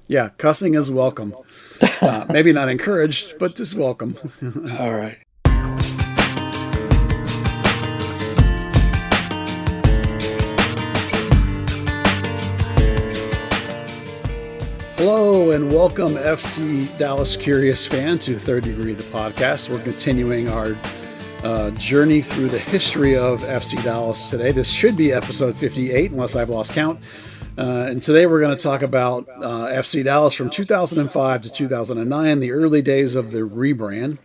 Yeah, cussing is welcome. Maybe not encouraged, but just welcome. All right. Hello and welcome, FC Dallas Curious fan, to Third Degree, the podcast. We're continuing our journey through the history of FC Dallas today. This should be episode 58, unless I've lost count. And today we're going to talk about FC Dallas from 2005 to 2009, the early days of the rebrand.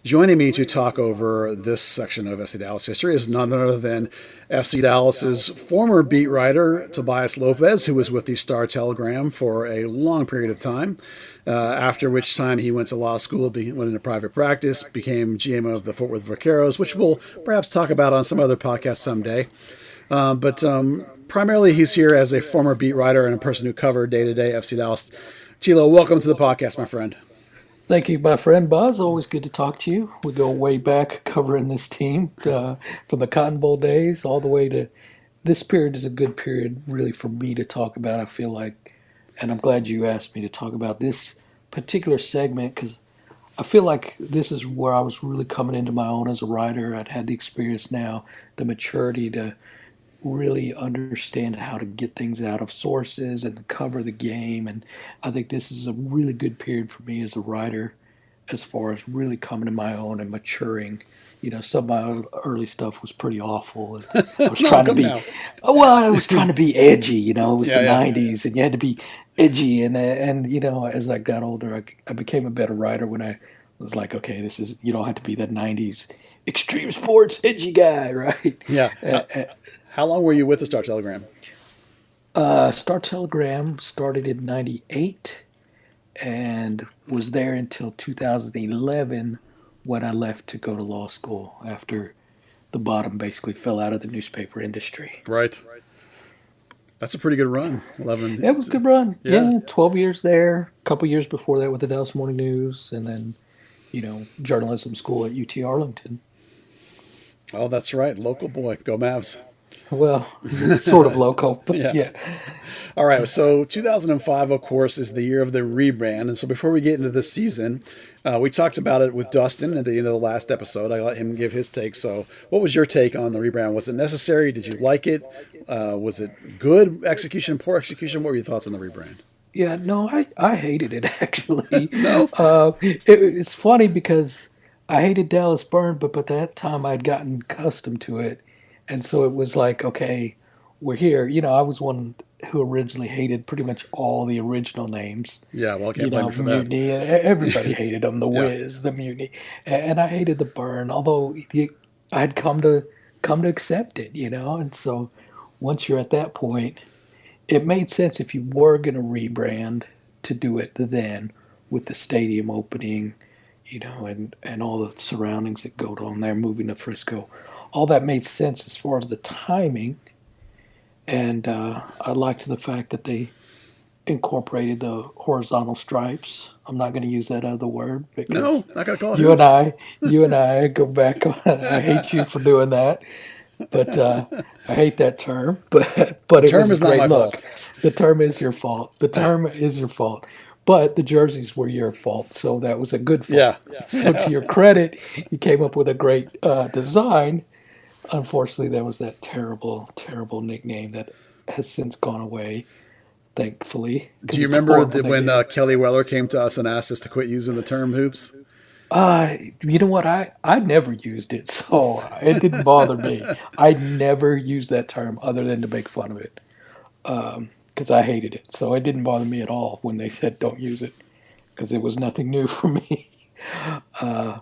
Joining me to talk over this section of FC Dallas history is none other than FC Dallas's former beat writer, Tobias Lopez, who was with the Star Telegram for a long period of time, after which time he went to law school, went into private practice, became GM of the Fort Worth Vaqueros, which we'll perhaps talk about on some other podcast someday. But primarily he's here as a former beat writer and a person who covered day-to-day FC Dallas. Tilo, welcome to the podcast, my friend. Thank you, my friend Buzz. Always good to talk to you. We go way back covering this team from the Cotton Bowl days all the way to this period is a good period really for me to talk about, I feel like. And I'm glad you asked me to talk about this particular segment because I feel like this is where I was really coming into my own as a writer. I'd had the experience now, the maturity to really understand how to get things out of sources and to cover the game. And I think this is a really good period for me as a writer as far as really coming to my own and maturing. You know, some of my early stuff was pretty awful. And I was No, trying to come be, now. well, I was trying to be edgy. You know, it was the Yeah, yeah. '90s, and you had to be edgy. And you know, as I got older, I became a better writer when I was like, okay, this is you don't have to be that '90s extreme sports edgy guy, right? Yeah. Uh, uh, How long were you with the Star Telegram? Star Telegram started in '98 and was there until 2011 when I left to go to law school after the bottom basically fell out of the newspaper industry. Right. That's a pretty good run. It was a good run. Yeah. Yeah, 12 years there, a couple years before that with the Dallas Morning News, and then, journalism school at UT Arlington. Oh, that's right. Local boy. Go Mavs. Well, sort of local, but Yeah. yeah. All right. So 2005, of course, is the year of the rebrand. And so before we get into the season, we talked about it with Dustin at the end of the last episode. I let him give his take. So what was your take on the rebrand? Was it necessary? Did you like it? Was it good execution, poor execution? What were your thoughts on the rebrand? Yeah, no, I hated it actually. No? It's funny because I hated Dallas Burn, but by that time I'd gotten accustomed to it, and so it was like, okay, we're here. You know, I was one who originally hated pretty much all the original names. Yeah. Well, I You can't blame know, you for that. Mutiny. Everybody hated them. The Yeah. Wiz, the Mutiny, and I hated the Burn. Although I'd come to accept it, and so once you're at that point it made sense if you were going to rebrand to do it then with the stadium opening, and all the surroundings that go on there, moving to Frisco. All that made sense as far as the timing. And I liked the fact that they incorporated the horizontal stripes. I'm not going to use that other word No, because I got to call it you and hoops. I, you and I go back. I hate you for doing that, but I hate that term. But The it was term a is not great my look. fault. The term is your fault. The term is your fault. But the jerseys were your fault, so that was a good fault. Yeah. So to your credit, you came up with a great design. Unfortunately, there was that terrible, terrible nickname that has since gone away. Thankfully, Do because you it's a remember horrible when nickname. Kelly Weller came to us and asked us to quit using the term hoops? You know what? I never used it, so it didn't bother me. I never used that term other than to make fun of it, because I hated it. So it didn't bother me at all when they said don't use it, because it was nothing new for me. Uh,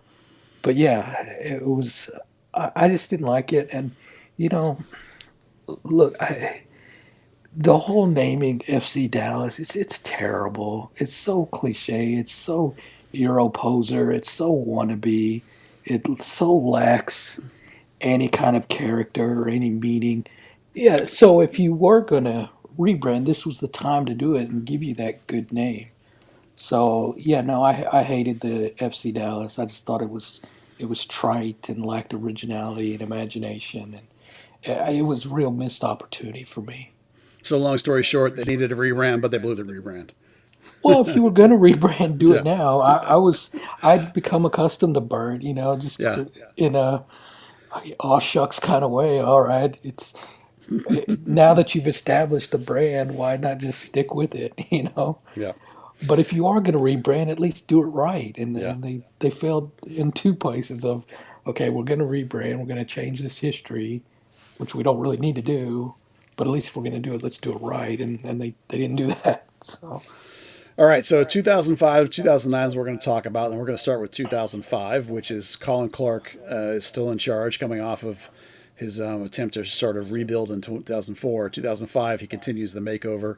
but yeah, it was. I just didn't like it, and you know, look, the whole naming FC Dallas, it's terrible. It's so cliche. It's so Euro poser. It's so wannabe. It so lacks any kind of character or any meaning. Yeah. So if you were gonna rebrand, this was the time to do it and give you that good name. So yeah, no, I hated the FC Dallas. I just thought it was trite and lacked originality and imagination, and it was a real missed opportunity for me. So long story short, they needed a rebrand, but they blew the rebrand. Well, if you were going to rebrand, do Yeah, it now. I'd become accustomed to Bird, just yeah, in a aw shucks kind of way. All right, now that you've established the brand, why not just stick with it, yeah, But if you are going to rebrand, at least do it right. And yeah. and they failed in two places of, okay, we're going to rebrand, we're going to change this history, which we don't really need to do, but at least if we're going to do it, let's do it right. And they didn't do that. So All right, so 2005, 2009 is what we're going to talk about, and we're going to start with 2005, which is Colin Clark is still in charge, coming off of his attempt to sort of rebuild in 2004. 2005, he continues the makeover.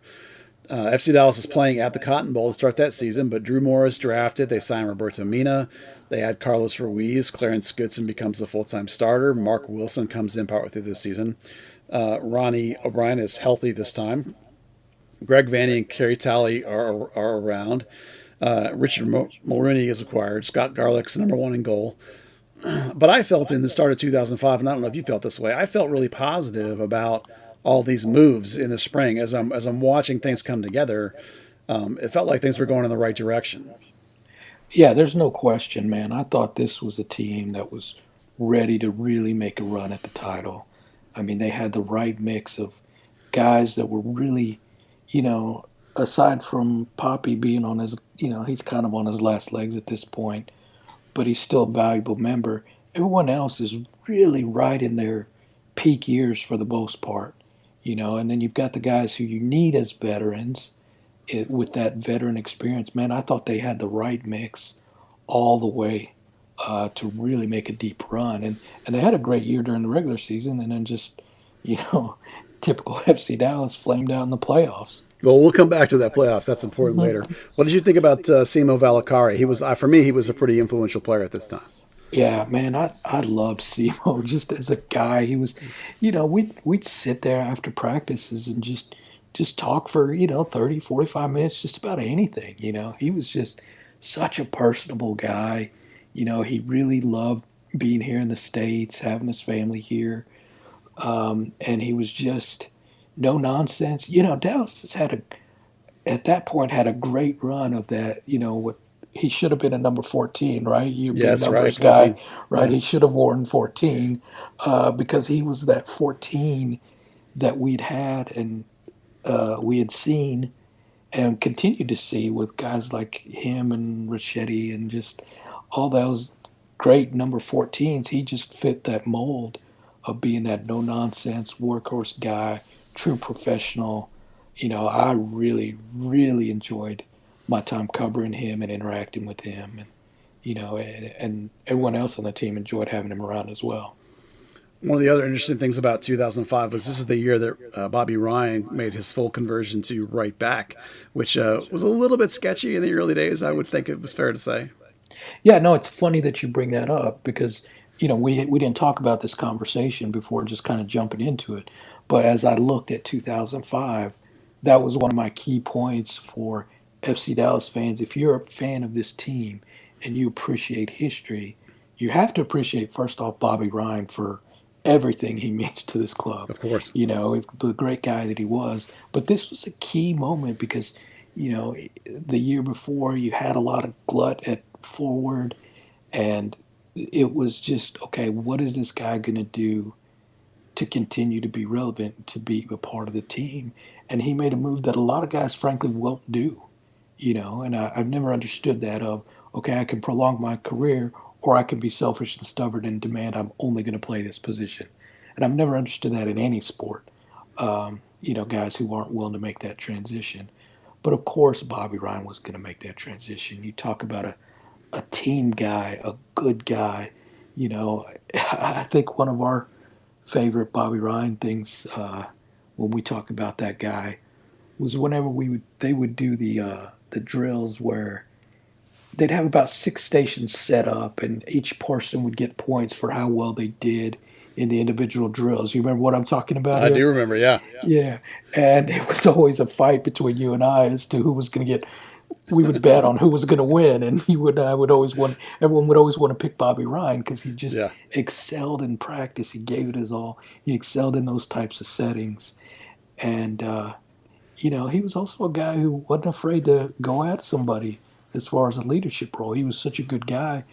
FC Dallas is playing at the Cotton Bowl to start that season, but Drew Morris drafted. They sign Roberto Mina. They add Carlos Ruiz. Clarence Goodson becomes the full-time starter. Mark Wilson comes in partway through the season. Ronnie O'Brien is healthy this time. Greg Vanny and Kerry Talley are around. Richard Mulrooney is acquired. Scott Garlick's number one in goal. But I felt in the start of 2005, and I don't know if you felt this way, I felt really positive about all these moves in the spring as I'm watching things come together. It felt like things were going in the right direction. yeah, there's no question, man. I thought this was a team that was ready to really make a run at the title. I mean, they had the right mix of guys that were really, you know, aside from Poppy being on his, he's kind of on his last legs at this point, but he's still a valuable member. Everyone else is really right in their peak years for the most part, and then you've got the guys who you need as veterans with that veteran experience. Man, I thought they had the right mix all the way to really make a deep run, and they had a great year during the regular season, and then just, you know, typical FC Dallas flamed out in the playoffs. Well, we'll come back to that playoffs. That's important later. What did you think about Simo Valakari? He was, for me, he was a pretty influential player at this time. Yeah, man, I loved Simo just as a guy. He was, we'd sit there after practices and just talk for, 30, 45 minutes just about anything, He was just such a personable guy. He really loved being here in the States, having his family here. And he was just no nonsense. Dallas has at that point had a great run of that, what he should have been a number 14, right? You've been a Yes, right, numbers guy, 14. right? Yeah. He should have worn 14 because he was that 14 that we'd had and we had seen and continue to see with guys like him and Ricchetti and just all those great number 14s. He just fit that mold of being that no nonsense workhorse guy, true professional. I really, really enjoyed my time covering him and interacting with him. And everyone else on the team enjoyed having him around as well. One of the other interesting things about 2005 was this is the year that Bobby Ryan made his full conversion to right back, which was a little bit sketchy in the early days. I would think it was fair to say. Yeah, no, it's funny that you bring that up because we didn't talk about this conversation before just kind of jumping into it. But as I looked at 2005, that was one of my key points for FC Dallas fans. If you're a fan of this team and you appreciate history, you have to appreciate first off Bobby Ryan for everything he means to this club. Of course. The great guy that he was. But this was a key moment because the year before you had a lot of glut at forward, and it was just okay. What is this guy going to do to continue to be relevant, to be a part of the team? And he made a move that a lot of guys, frankly, won't do. And I've never understood that of okay, I can prolong my career, or I can be selfish and stubborn and demand I'm only going to play this position. And I've never understood that in any sport. Guys who aren't willing to make that transition. But of course, Bobby Ryan was going to make that transition. You talk about a team guy, a good guy. I think one of our favorite Bobby Ryan things when we talk about that guy was whenever they would do the drills where they'd have about 6 stations set up, and each person would get points for how well they did in the individual drills. You remember what I'm talking about I here? do remember. Yeah. Yeah. And it was always a fight between you and I as to who was going to get. We would bet on who was going to win, and you would I would always want everyone would always want to pick Bobby Ryan because he just Yeah. excelled in practice. He gave it his all. He excelled in those types of settings, and he was also a guy who wasn't afraid to go at somebody as far as a leadership role. He was such a good guy,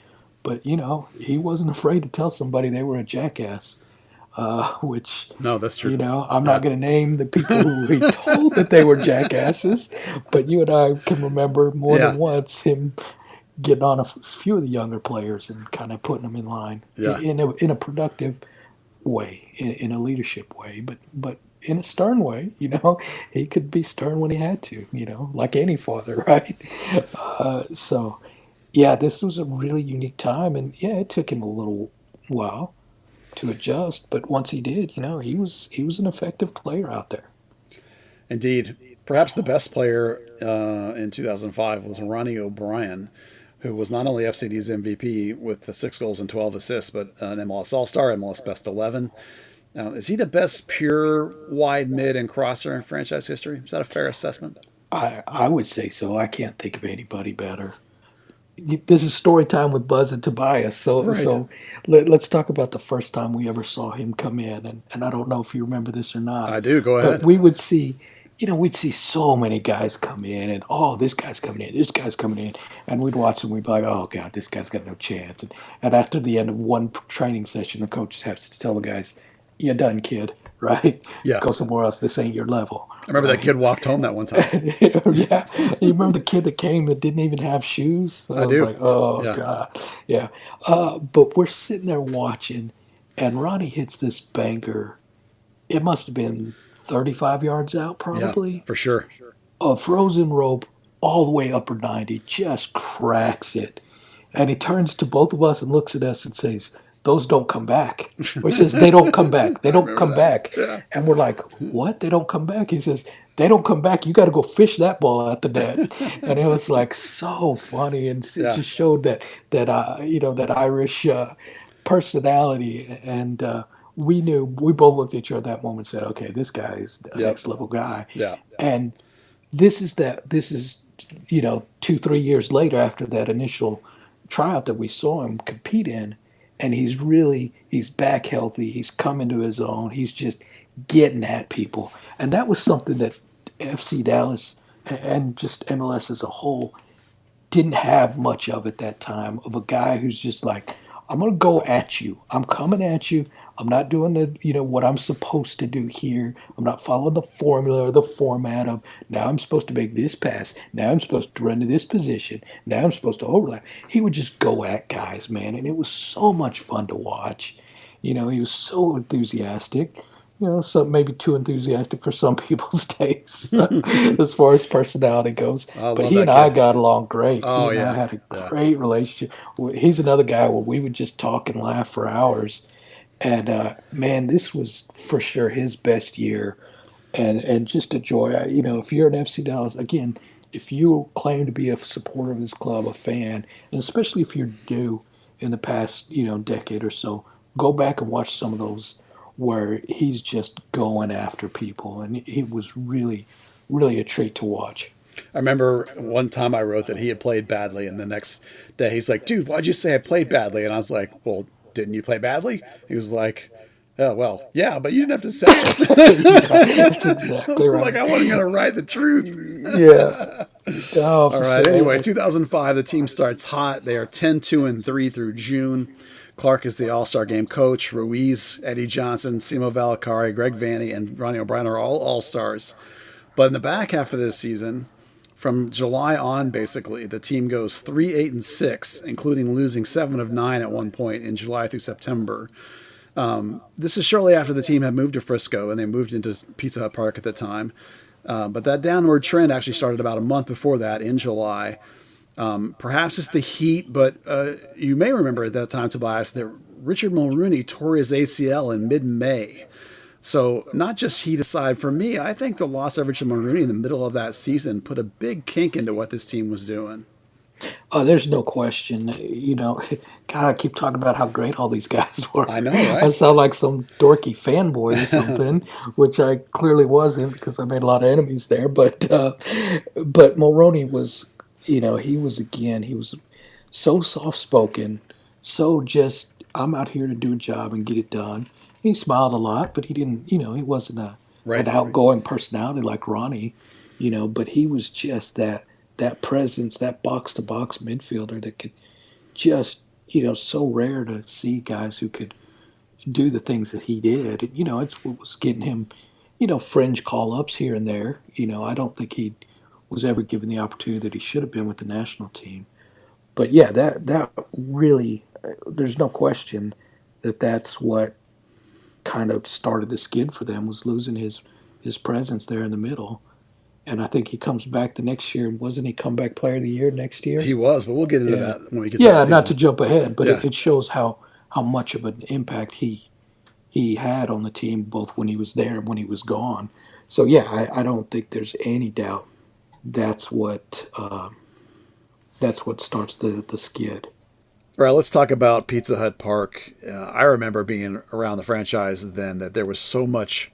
but he wasn't afraid to tell somebody they were a jackass. Which No, that's true. I'm Yeah. not going to name the people who he told that they were jackasses, but you and I can remember more Yeah. than once him getting on a few of the younger players and kind of putting them in line Yeah. in a productive way, in a leadership way, but in a stern way. He could be stern when he had to. Like any father, right? So yeah, this was a really unique time, and yeah, it took him a little while to adjust, but once he did, he was an effective player out there. Indeed. Perhaps the best player in 2005 was Ronnie O'Brien, who was not only FCD's MVP with the 6 goals and 12 assists, but an MLS All Star, MLS Best 11. Is he the best pure wide mid and crosser in franchise history? Is that a fair assessment? I would say so. I can't think of anybody better. This is story time with Buzz and Tobias. So Right. so let's talk about the first time we ever saw him come in, and I don't know if you remember this or not, I do. Go but ahead. we would see. We'd see so many guys come in, and this guy's coming in, this guy's coming in, and we'd watch them. We'd be like, oh god, this guy's got no chance. And after the end of one training session, the coaches have to tell the guys, "You're done, kid. Right? Yeah. Go somewhere else. This ain't your level." I remember that Right? kid walked home that one time. Yeah, you remember the kid that came that didn't even have shoes? I I was do. like, oh Yeah. god, yeah. But we're sitting there watching, and Ronnie hits this banker. It must have been 35 yards out, Yeah. probably. For sure. A frozen rope all the way upper 90, just cracks it. And he turns to both of us and looks at us and says, "Those don't come back." Or he says, "They don't come back. They I don't remember come that. back." Yeah. And we're like, "What? They don't come back?" He says, "They don't come back. You got to go fish that ball out the net." And it was like so funny, and it Yeah. just showed that Irish personality. And we both looked at each other at that moment and said, "Okay, this guy is a Yep. next level guy." Yeah. And this is 2-3 years later after that initial tryout that we saw him compete in, and he's back healthy, he's coming to his own, he's just getting at people. And that was something that FC Dallas and just MLS as a whole didn't have much of at that time, of a guy who's just like, I'm gonna go at you. I'm coming at you. I'm not doing what I'm supposed to do here. I'm not following the formula or the format of now I'm supposed to make this pass. Now I'm supposed to run to this position. Now I'm supposed to overlap. He would just go at guys, man, and it was so much fun to watch. He was so enthusiastic. Some maybe too enthusiastic for some people's tastes as far as personality goes. I But love he and that I kid. got along great. He Oh, and I yeah. had a Yeah. great relationship. He's another guy where we would just talk and laugh for hours. And man, this was for sure his best year, and just a joy. If you're an FC Dallas, again, if you claim to be a supporter of this club, a fan, and especially if you're new in the past decade or so, go back and watch some of those where he's just going after people, and it was really, really a treat to watch. I remember one time I wrote that he had played badly, and the next day he's like, "Dude, why'd you say I played badly?" And I was like, "Well, didn't you play badly?" He was like, "Oh, well, yeah, but you didn't have to say Yeah, that's it." exactly Like right. I wasn't gonna write the truth. Yeah. Oh, All for right. sure. Anyway, 2005, the team starts hot. They are 10-2-3 through June. Clark is the All-Star Game coach. Ruiz, Eddie Johnson, Simo Valakari, Greg Vanny, and Ronnie O'Brien are all All-Stars. But in the back half of this season, from July on, basically, the team goes 3-8-6, including losing 7 of 9 at one point in July through September. This is shortly after the team had moved to Frisco, and they moved into Pizza Hut Park at the time. But that downward trend actually started about a month before that in July. Perhaps it's the heat, but you may remember at that time, Tobias, that Richard Mulrooney tore his ACL in mid-May. So not just heat aside, for me, I think the loss of Richard Mulrooney in the middle of that season put a big kink into what this team was doing. There's no question. God, I keep talking about how great all these guys were. I know, I right? sound like some dorky fanboy or something, which I clearly wasn't because I made a lot of enemies there. But Mulroney was, he was so soft spoken, so just I'm out here to do a job and get it done. He smiled a lot, but he didn't, he wasn't an Right. outgoing personality like Ronnie, but he was just that presence, that box to box midfielder that could just, so rare to see guys who could do the things that he did. And, it's what was getting him, fringe call ups here and there. I don't think he was ever given the opportunity that he should have been with the national team. But yeah, that really, there's no question that that's what kind of started the skid for them was losing his presence there in the middle. And I think he comes back the next year. Wasn't he comeback player of the year next year? He was, but we'll get into Yeah. that when we get to that Yeah, not to season. jump ahead, but Yeah. it shows how much of an impact he had on the team both when he was there and when he was gone. So yeah, I don't think there's any doubt that's what starts the skid. All right, let's talk about Pizza Hut Park. I remember being around the franchise then that there was so much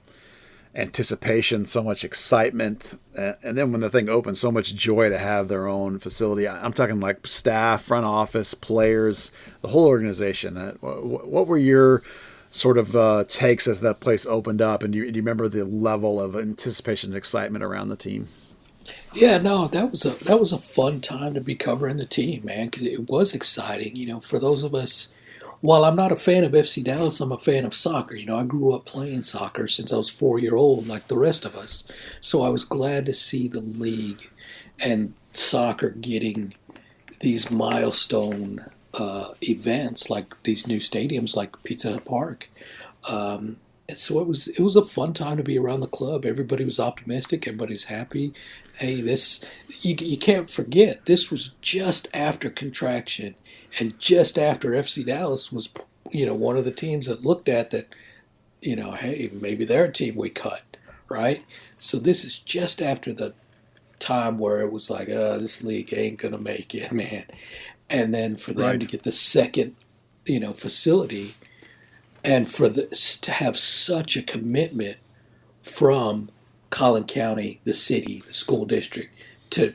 anticipation, so much excitement, and then when the thing opened, so much joy to have their own facility. I'm talking like staff, front office, players, the whole organization. What were your sort of takes as that place opened up, and do you remember the level of anticipation and excitement around the team? Yeah, no, that was a fun time to be covering the team, man, because it was exciting. For those of us, while I'm not a fan of FC Dallas, I'm a fan of soccer. I grew up playing soccer since I was 4 year old, like the rest of us. So I was glad to see the league and soccer getting these milestone events, like these new stadiums, like Pizza Hut Park. And so it was a fun time to be around the club. Everybody was optimistic. Everybody was happy. Hey, this you can't forget. This was just after contraction, and just after FC Dallas was, one of the teams that looked at that. Hey, maybe they're a team we cut, right? So this is just after the time where it was like, this league ain't gonna make it, man. And then for them to Right. get the second, facility and for this to have such a commitment from Collin County, the city, the school district, to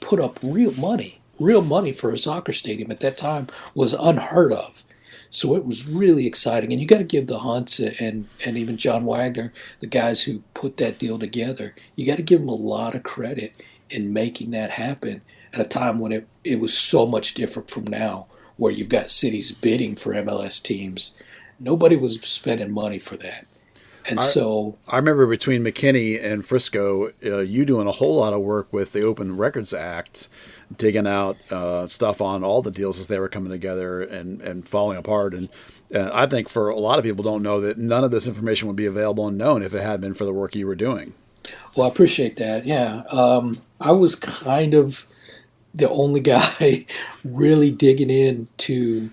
put up real money for a soccer stadium at that time was unheard of. So it was really exciting, and you got to give the Hunts and even John Wagner, the guys who put that deal together, you got to give them a lot of credit in making that happen at a time when it was so much different from now, where you've got cities bidding for MLS teams. Nobody was spending money for that. And I so, I remember between McKinney and Frisco, you doing a whole lot of work with the Open Records Act, digging out stuff on all the deals as they were coming together and falling apart. And I think for a lot of people don't know that none of this information would be available and known if it had been for the work you were doing. well, I appreciate that. Yeah. I was kind of the only guy really digging into,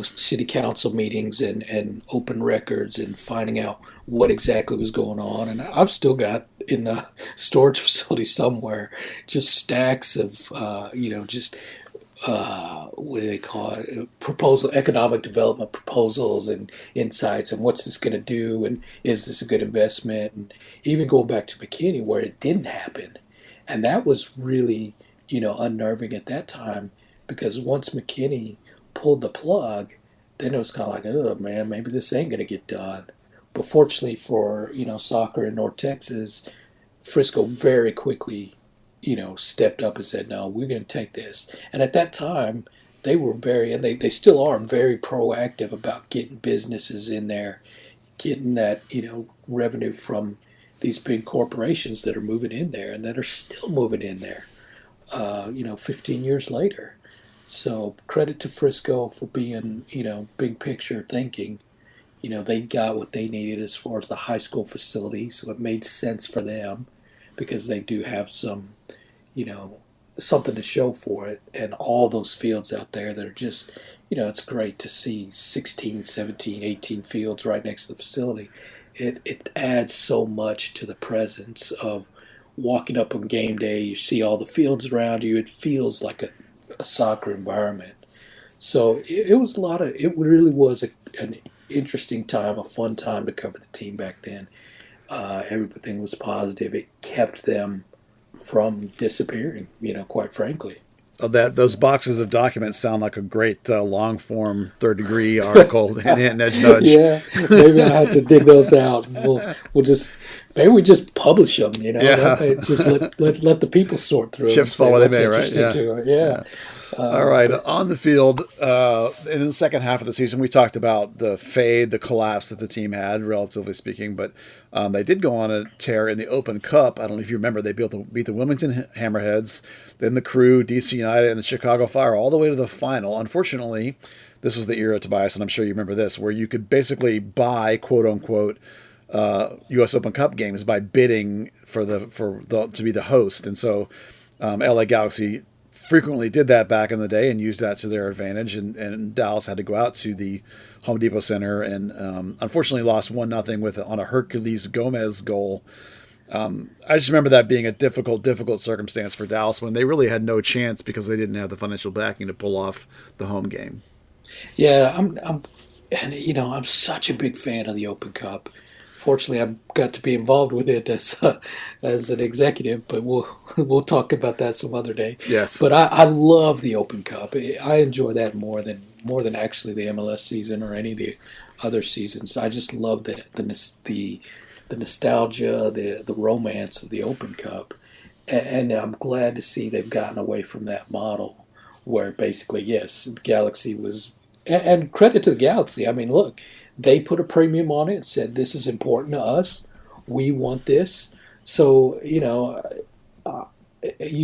city council meetings and open records and finding out what exactly was going on. And I've still got in the storage facility somewhere just stacks of, just what do they call it? Proposal, economic development proposals and insights, and what's this going to do, and is this a good investment? And even going back to McKinney, where it didn't happen, and that was really, unnerving at that time because once McKinney pulled the plug, then it was kind of like, oh man, maybe this ain't going to get done. But fortunately for soccer in North Texas, Frisco very quickly, stepped up and said, no, we're going to take this. And at that time, they were and they still are very proactive about getting businesses in there, getting that, revenue from these big corporations that are moving in there and that are still moving in there, 15 years later. So credit to Frisco for being, big picture thinking. They got what they needed as far as the high school facility, so it made sense for them because they do have some, you know, something to show for it. And all those fields out there that are just, it's great to see 16, 17, 18 fields right next to the facility. It adds so much to the presence of walking up on game day, you see all the fields around you. It feels like a soccer environment. So it was a lot of. It really was an interesting time, a fun time to cover the team back then. Everything was positive. It kept them from disappearing. Quite frankly. Those boxes of documents sound like a great long form third degree article in Edge Nudge. Yeah, maybe I have to dig those out. We'll just maybe we just publish them. Just let the people sort through. Chips fall where they may, right? Yeah. All right. On the field, in the second half of the season, we talked about the fade, the collapse that the team had, relatively speaking. But they did go on a tear in the Open Cup. I don't know if you remember. They beat the Wilmington Hammerheads, then the Crew, DC United, and the Chicago Fire all the way to the final. Unfortunately, this was the era, Tobias, and I'm sure you remember this, where you could basically buy, quote unquote, U.S. Open Cup games by bidding to be the host. And so LA Galaxy frequently did that back in the day and used that to their advantage. And Dallas had to go out to the Home Depot Center and unfortunately lost 1-0 on a Herculez Gomez goal. I just remember that being a difficult circumstance for Dallas when they really had no chance because they didn't have the financial backing to pull off the home game. Yeah, I'm such a big fan of the Open Cup. Fortunately, I got to be involved with it as an executive, but we'll talk about that some other day. Yes. But I love the Open Cup. I enjoy that more than actually the MLS season or any of the other seasons. I just love the nostalgia, the romance of the Open Cup, and I'm glad to see they've gotten away from that model where basically, yes, the Galaxy was, and credit to the Galaxy. I mean, look. They put a premium on it and said, this is important to us. We want this. So, you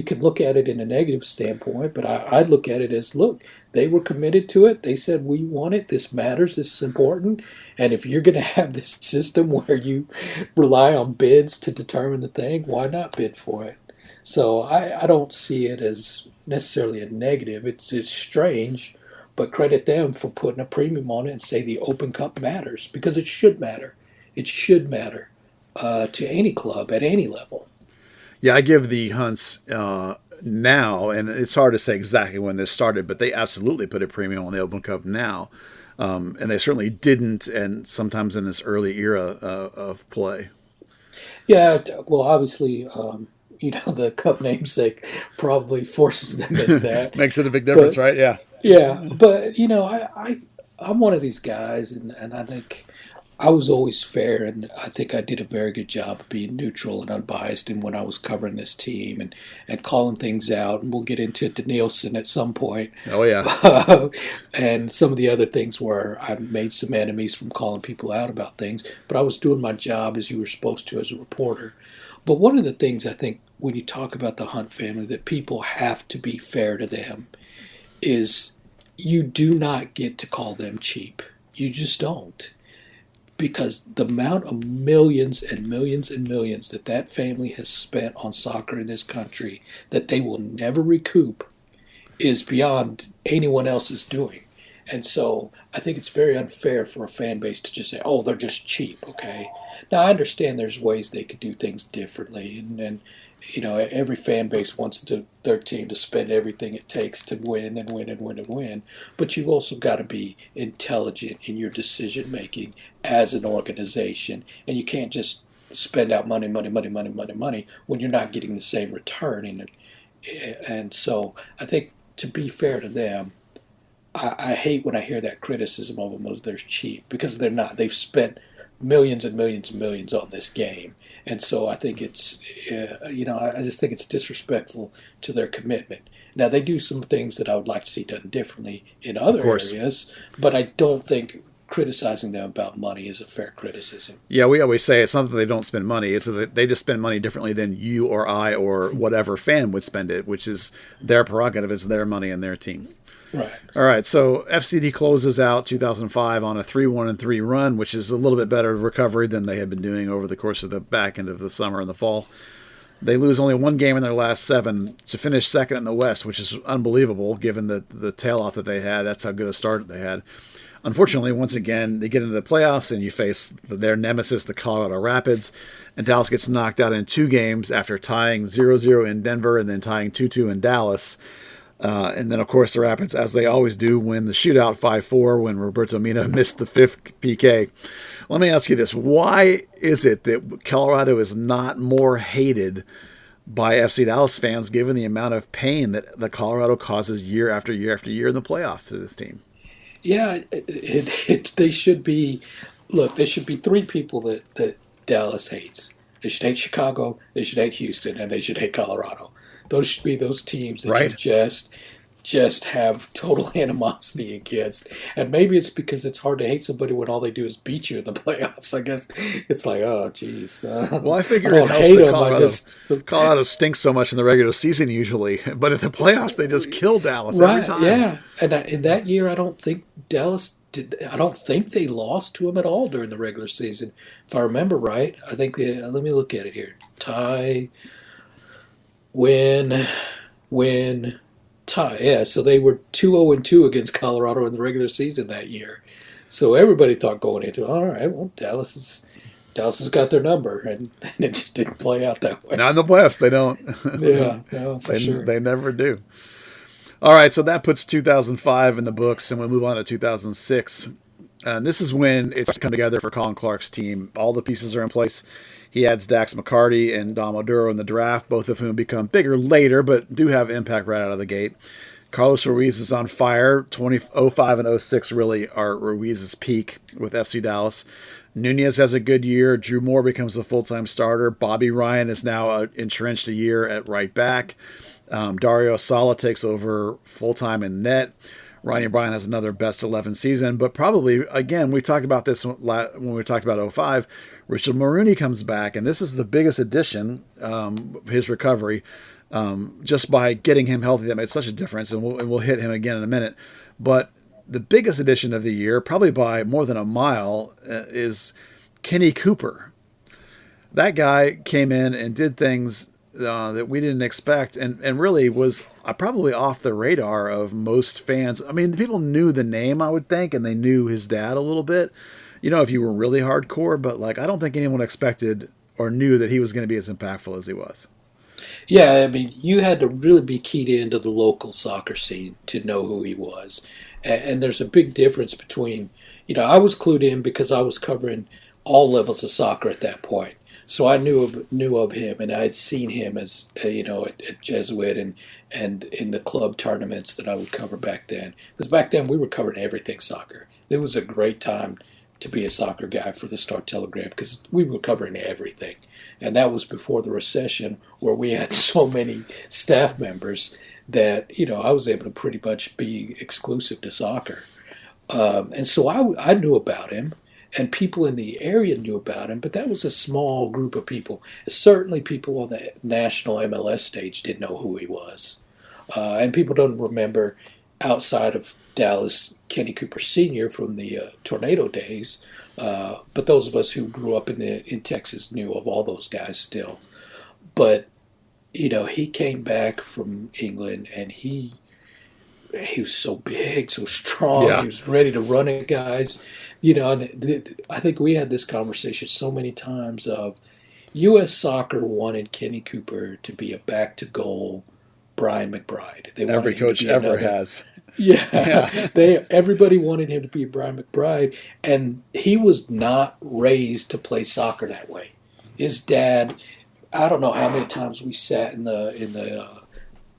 could look at it in a negative standpoint, but I'd look at it as, look, they were committed to it. They said, we want it. This matters. This is important. And if you're going to have this system where you rely on bids to determine the thing, why not bid for it? So I don't see it as necessarily a negative. It's strange. But credit them for putting a premium on it and say the Open Cup matters because it should matter. It should matter to any club at any level. Yeah, I give the Hunts now, and it's hard to say exactly when this started, but they absolutely put a premium on the Open Cup now. And they certainly didn't, and sometimes in this early era of play. Yeah, well, obviously, the Cup namesake probably forces them into that. Makes it a big difference, right? Yeah. Yeah, but I'm one of these guys, and I think I was always fair, and I think I did a very good job of being neutral and unbiased. And when I was covering this team and calling things out, and we'll get into Danielson at some point. Oh yeah, and some of the other things where I made some enemies from calling people out about things, but I was doing my job as you were supposed to as a reporter. But one of the things I think when you talk about the Hunt family that people have to be fair to them is you do not get to call them cheap. You just don't. Because the amount of millions and millions and millions that family has spent on soccer in this country that they will never recoup is beyond anyone else's doing. And so I think it's very unfair for a fan base to just say, oh, they're just cheap, okay? Now, I understand there's ways they could do things differently, and every fan base wants their team to spend everything it takes to win and win and win and win. But you've also got to be intelligent in your decision making as an organization, and you can't just spend out money when you're not getting the same return. And so I think to be fair to them, I hate when I hear that criticism of them as they're cheap because they're not. They've spent millions and millions and millions on this game. And so I think it's, I just think it's disrespectful to their commitment. Now, they do some things that I would like to see done differently in other areas, but I don't think criticizing them about money is a fair criticism. Yeah, we always say it's not that they don't spend money. It's that they just spend money differently than you or I or whatever fan would spend it, which is their prerogative. It's their money and their team. Right. All right, so FCD closes out 2005 on a 3-1-3 run, which is a little bit better recovery than they had been doing over the course of the back end of the summer and the fall. They lose only one game in their last 7 to finish second in the West, which is unbelievable given the tail off that they had. That's how good a start they had. Unfortunately, once again, they get into the playoffs and you face their nemesis, the Colorado Rapids, and Dallas gets knocked out in 2 games after tying 0-0 in Denver and then tying 2-2 in Dallas. And then, of course, the Rapids, as they always do, win the shootout 5-4 when Roberto Mina missed the 5th PK. Let me ask you this. Why is it that Colorado is not more hated by FC Dallas fans given the amount of pain that the Colorado causes year after year after year in the playoffs to this team? Yeah, they should be. Look, there should be 3 people that Dallas hates. They should hate Chicago, they should hate Houston, and they should hate Colorado. Those should be those teams that Right. you just have total animosity against. And maybe it's because it's hard to hate somebody when all they do is beat you in the playoffs. I guess it's like, oh, geez. Well, I figure I don't it helps hate that them. Colorado stinks so much in the regular season usually, but in the playoffs they just kill Dallas every Right, time. yeah. And in that year, I don't think Dallas did. I don't think they lost to them at all during the regular season, if I remember right. I think let me look at it here. Tie, win, tie. Yeah, so they were 2-0-2 against Colorado in the regular season that year. So everybody thought going into it, all right, well, Dallas has got their number, and it just didn't play out that way. Not in the playoffs, they don't. Yeah, no, for they, sure. they never do. All right, so that puts 2005 in the books, and we'll move on to 2006. And this is when it's come together for Colin Clark's team. All the pieces are in place. He adds Dax McCarty and Dom Oduro in the draft, both of whom become bigger later, but do have impact right out of the gate. Carlos Ruiz is on fire. 05 and 06 really are Ruiz's peak with FC Dallas. Nunez has a good year. Drew Moore becomes the full-time starter. Bobby Ryan is now entrenched a year at right back. Dario Sala takes over full-time in net. Ronnie O'Brien has another best 11 season, but probably, again, we talked about this when we talked about 05. Richard Maroney comes back, and this is the biggest addition, his recovery, just by getting him healthy. That made such a difference, and we'll hit him again in a minute. But the biggest addition of the year, probably by more than a mile, is Kenny Cooper. That guy came in and did things that we didn't expect, and really was probably off the radar of most fans. I mean, people knew the name, I would think, and they knew his dad a little bit, if you were really hardcore, but I don't think anyone expected or knew that he was going to be as impactful as he was. Yeah, I mean, you had to really be keyed into the local soccer scene to know who he was. And there's a big difference between, I was clued in because I was covering all levels of soccer at that point. So I knew of him, and I had seen him as at Jesuit and in the club tournaments that I would cover back then. Because back then we were covering everything soccer. It was a great time to be a soccer guy for the Star Telegram because we were covering everything, and that was before the recession where we had so many staff members that I was able to pretty much be exclusive to soccer, and so I knew about him. And people in the area knew about him, but that was a small group of people. Certainly people on the national MLS stage didn't know who he was. And people don't remember, outside of Dallas, Kenny Cooper Sr. from the Tornado days. But those of us who grew up in Texas knew of all those guys still. But, he came back from England, and he was so big, so strong. Yeah. He was ready to run at guys. And I think we had this conversation so many times of U.S. Soccer wanted Kenny Cooper to be a back-to-goal Brian McBride. They Every coach ever has. Yeah. Everybody wanted him to be Brian McBride, and he was not raised to play soccer that way. His dad, I don't know how many times we sat in the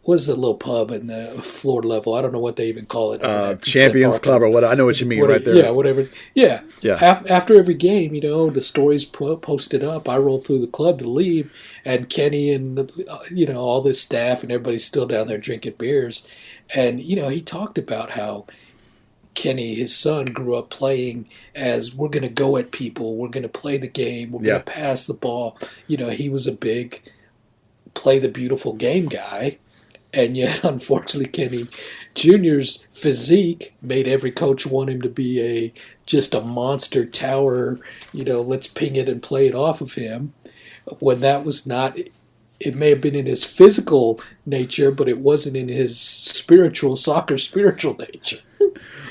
what is the little pub in the floor level? I don't know what they even call it. Champions Club or what? I know what you mean right there. Yeah, whatever. Yeah. Yeah. After every game, the stories posted up. I rolled through the club to leave, and Kenny and all this staff and everybody's still down there drinking beers, and he talked about how Kenny, his son, grew up playing as we're going to go at people, we're going to play the game, we're going to pass the ball. He was a big play the beautiful game guy. And yet, unfortunately, Kenny Jr.'s physique made every coach want him to be just a monster tower, let's ping it and play it off of him. When that was not, it may have been in his physical nature, but it wasn't in his spiritual nature.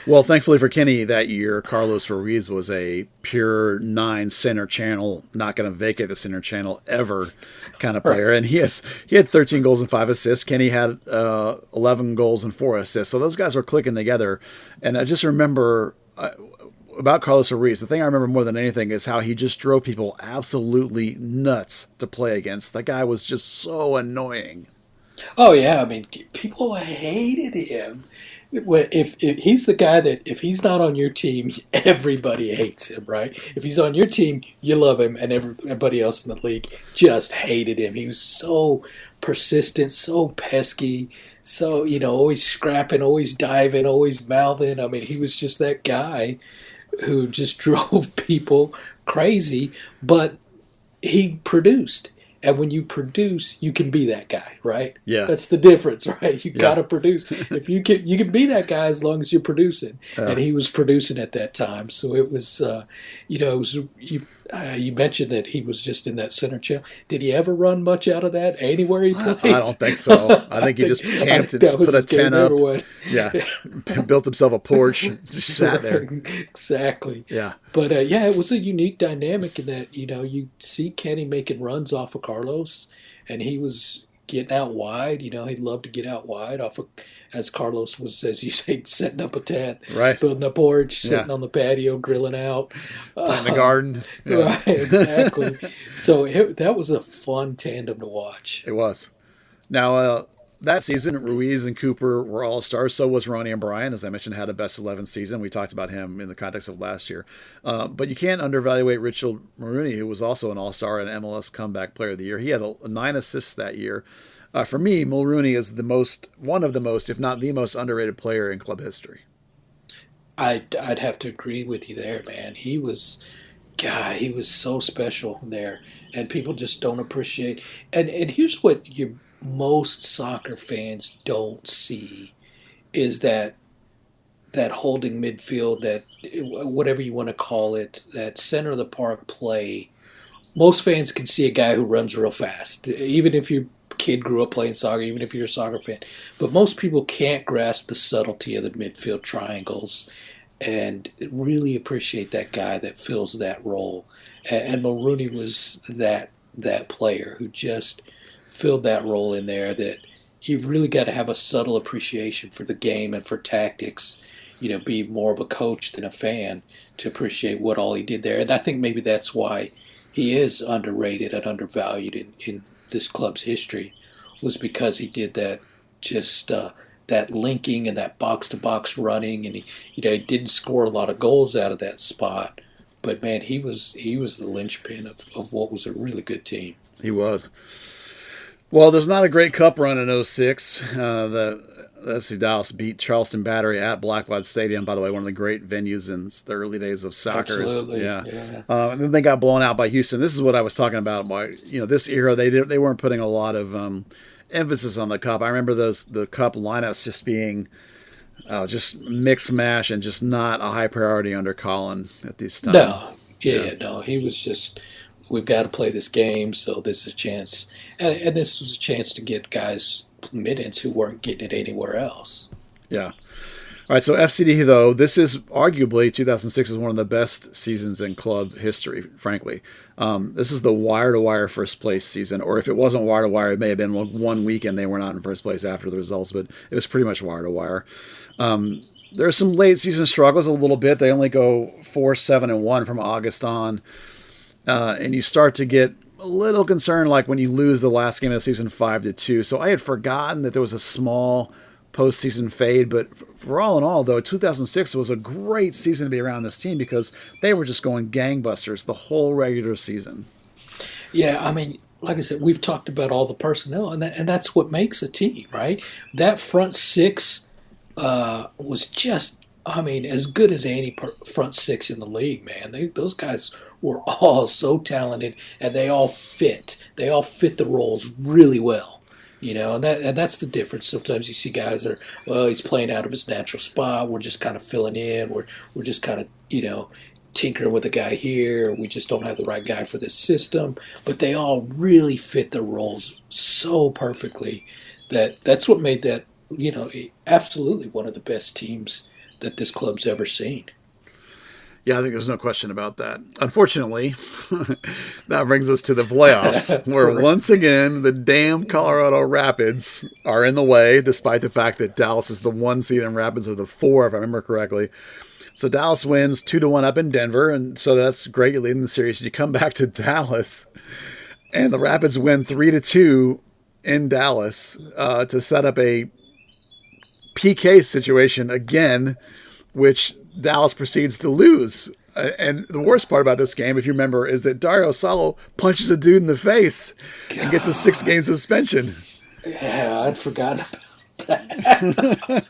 Well, thankfully for Kenny that year, Carlos Ruiz was a pure 9 center channel, not going to vacate the center channel ever kind of player. Right. And he had 13 goals and 5 assists. Kenny had 11 goals and 4 assists. So those guys were clicking together. And I just remember about Carlos Ruiz, the thing I remember more than anything is how he just drove people absolutely nuts to play against. That guy was just so annoying. Oh yeah, I mean, people hated him. If he's the guy that if he's not on your team, everybody hates him, right? If he's on your team, you love him, and everybody else in the league just hated him. He was so persistent, so pesky, so always scrapping, always diving, always mouthing. I mean, he was just that guy who just drove people crazy, but he produced. And when you produce, you can be that guy, right? Yeah. That's the difference, right? You Yeah. got to produce. If you can be that guy as long as you're producing. And he was producing at that time. So it was, it was you mentioned that he was just in that center channel. Did he ever run much out of that anywhere he played? I don't think so. I think he just camped and put a tent up. Yeah, built himself a porch, just sat there. Exactly. Yeah. But it was a unique dynamic in that you see Kenny making runs off of Carlos, and he was getting out wide. He'd love to get out wide off of, as Carlos was, as you say, setting up a tent, Right. building a porch, sitting Yeah. on the patio, grilling out, In the garden. Yeah. Right, exactly. So that was a fun tandem to watch. It was. Now, that season, Ruiz and Cooper were all-stars. So was Ronnie O'Brien, as I mentioned, had a best 11 season. We talked about him in the context of last year. But you can't undervaluate Richard Maroney, who was also an all-star and MLS Comeback Player of the Year. He had 9 assists that year. For me, Mulrooney is one of the most, if not the most underrated player in club history. I'd have to agree with you there, man. He was so special there, and people just don't appreciate. And here's what most soccer fans don't see is that holding midfield, that whatever you want to call it, that center of the park play. Most fans can see a guy who runs real fast, even if your kid grew up playing soccer, even if you're a soccer fan. But most people can't grasp the subtlety of the midfield triangles and really appreciate that guy that fills that role. And Mulrooney was that player who just filled that role in there, that you've really got to have a subtle appreciation for the game and for tactics, be more of a coach than a fan to appreciate what all he did there. And I think maybe that's why he is underrated and undervalued in this club's history, was because he did that, just that linking and that box-to-box running, and he didn't score a lot of goals out of that spot, but man, he was the linchpin of what was a really good team. He was. Well, there's not a great cup run in 06. The FC Dallas beat Charleston Battery at Blackbaud Stadium, by the way, one of the great venues in the early days of soccer. Absolutely. Yeah. Yeah. And then they got blown out by Houston. This is what I was talking about. This era, they weren't putting a lot of emphasis on the cup. I remember the cup lineups just being just mix mash and just not a high priority under Colin at this time. No. No. He was just, we've got to play this game, so this is a chance. And this was a chance to get guys minutes who weren't getting it anywhere else. Yeah. All right, so FCD, though, this is arguably 2006 is one of the best seasons in club history, frankly. This is the wire-to-wire first place season, or if it wasn't wire-to-wire, it may have been one weekend they were not in first place after the results, but it was pretty much wire-to-wire. There are some late season struggles a little bit. They only go 4-7-1 from August on, and you start to get a little concerned, like when you lose the last game of the season 5-2. So I had forgotten that there was a small postseason fade, but for all in all, though, 2006 was a great season to be around this team because they were just going gangbusters the whole regular season. Yeah, I mean, like I said, we've talked about all the personnel, and that's what makes a team, right? That front six was just, I mean, as good as any front six in the league, man. Those guys were all so talented, and they all fit. They all fit the roles really well, and that's the difference. Sometimes you see guys that are, he's playing out of his natural spot. We're just kind of filling in. We're just kind of, tinkering with a guy here. We just don't have the right guy for this system. But they all really fit the roles so perfectly that's what made that, absolutely one of the best teams that this club's ever seen. Yeah, I think there's no question about that. Unfortunately, that brings us to the playoffs, where once again the damn Colorado Rapids are in the way, despite the fact that Dallas is the 1 seed and Rapids are the 4, if I remember correctly. So Dallas wins 2-1 up in Denver, and so that's great. You lead in the series. You come back to Dallas, and the Rapids win 3-2 in Dallas to set up a PK situation again, which Dallas proceeds to lose. And the worst part about this game, if you remember, is that Dario Salo punches a dude in the face and gets a 6-game suspension. Yeah, I'd forgotten about that.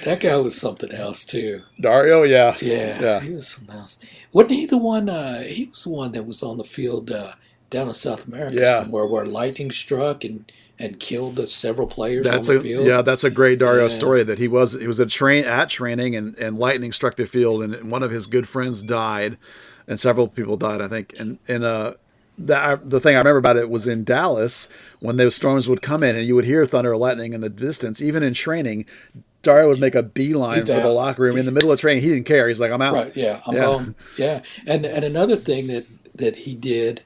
That guy was something else too. Dario, yeah. He was something else. Wasn't he the one? He was the one that was on the field down in South America somewhere where lightning struck and killed several players on the field. Yeah, that's a great Dario story. That he was at training and lightning struck the field, and one of his good friends died, and several people died, I think. And the thing I remember about it was in Dallas when those storms would come in, and you would hear thunder or lightning in the distance. Even in training, Dario would make a beeline for the locker room in the middle of training. He didn't care. He's like, "I'm out." Right? Yeah, I'm home. Yeah, and another thing that he did.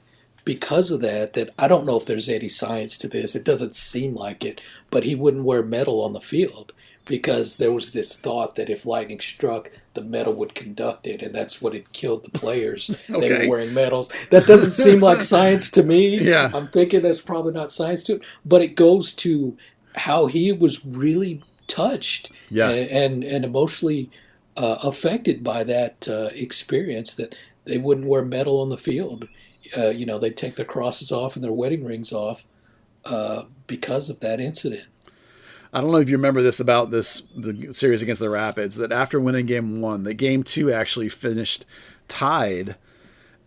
Because of that I don't know if there's any science to this. It doesn't seem like it, but he wouldn't wear metal on the field because there was this thought that if lightning struck, the metal would conduct it, and that's what had killed the players. Okay. They were wearing metals. That doesn't seem like science to me. Yeah. I'm thinking that's probably not science to it, but it goes to how he was really touched and emotionally affected by that experience that they wouldn't wear metal on the field. They'd take their crosses off and their wedding rings off because of that incident. I don't know if you remember this about the series against the Rapids, that after winning game 1, the game 2 actually finished tied.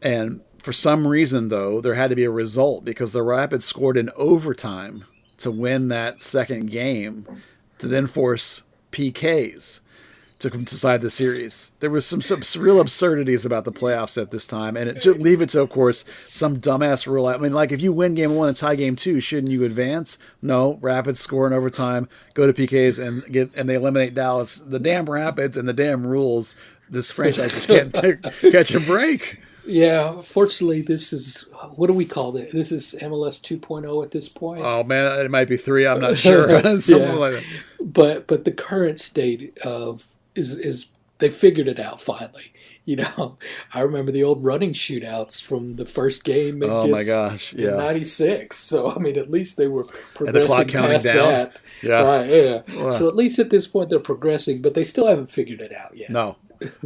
And for some reason, though, there had to be a result because the Rapids scored in overtime to win that second game to then force PKs to decide the series. There was some real absurdities about the playoffs at this time, and leave it to, of course, some dumbass rule. I mean, like if you win game 1 and tie game 2, shouldn't you advance? No, Rapids score in overtime, go to PKs, and they eliminate Dallas. The damn Rapids and the damn rules. This franchise just can't catch a break. Yeah, fortunately, this is, what do we call it? This is MLS 2.0 at this point. Oh man, it might be 3. I'm not sure. Something like that. But the current state of is they figured it out finally. I remember the old running shootouts from the first game. Oh my gosh! Yeah, in '96. So I mean, at least they were progressing and the clock counting past down. that. Yeah, right. Yeah. Wow. So at least at this point they're progressing, but they still haven't figured it out yet. No,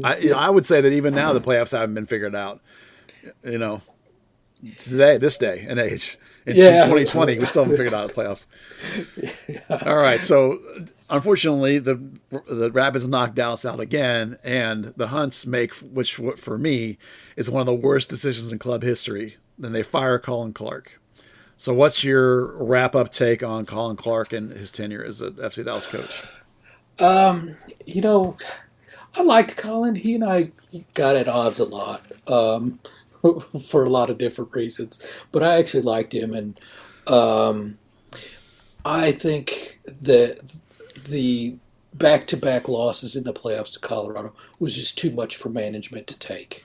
I would say that even now the playoffs haven't been figured out. This day and age. In 2020, we still haven't figured out the playoffs. Yeah. All right, so unfortunately, the Rapids knocked Dallas out again, and the Hunts make, which for me is one of the worst decisions in club history. Then they fire Colin Clark. So what's your wrap-up take on Colin Clark and his tenure as an FC Dallas coach? I liked Colin. He and I got at odds a lot. For a lot of different reasons, but I actually liked him, and I think that the back-to-back losses in the playoffs to Colorado was just too much for management to take,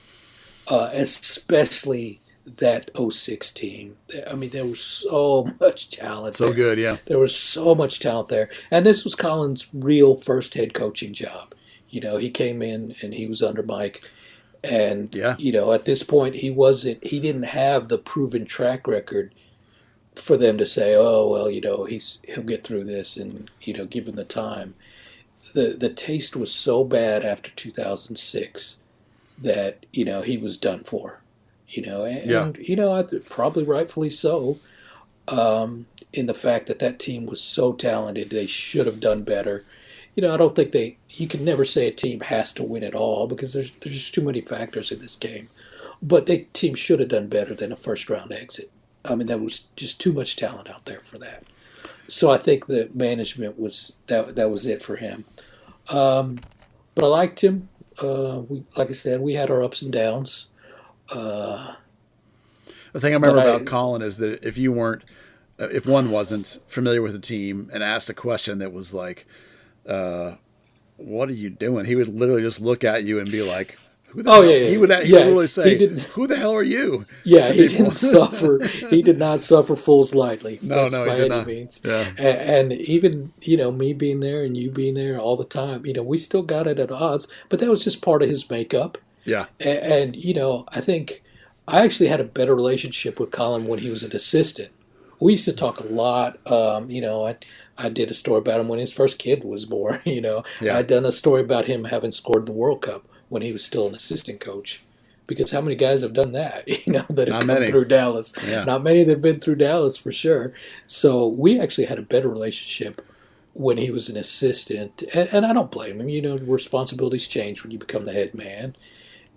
especially that 06 team. I mean, there was so much talent. So good, yeah. There was so much talent there, and this was Colin's real first head coaching job. He came in and he was under Mike. And, at this point, he didn't have the proven track record for them to say, oh, well, he'll get through this and, give him the time. The taste was so bad after 2006 that, he was done for, probably rightfully so, in the fact that team was so talented, they should have done better. I don't think you can never say a team has to win it all because there's just too many factors in this game. But the team should have done better than a first-round exit. I mean, that was just too much talent out there for that. So I think the management was that was it for him. But I liked him. Like I said, we had our ups and downs. The thing I remember about Colin is that if one wasn't familiar with the team and asked a question that was like, what are you doing? He would literally just look at you and be like, who the Oh hell? yeah, He yeah, would yeah. literally He say, didn't. who the hell are you Yeah, to he people? didn't suffer. He did not suffer fools lightly. No, That's no, he by did any not. means. Yeah. And even me being there and you being there all the time, we still got it at odds. But that was just part of his makeup. Yeah. And I think I actually had a better relationship with Colin when he was an assistant. We used to talk a lot. I did a story about him when his first kid was born. Yeah. I'd done a story about him having scored in the World Cup when he was still an assistant coach. Because how many guys have done that, that have Not come many. through Dallas? Yeah. Not many that have been through Dallas for sure. So we actually had a better relationship when he was an assistant. And I don't blame him. Responsibilities change when you become the head man,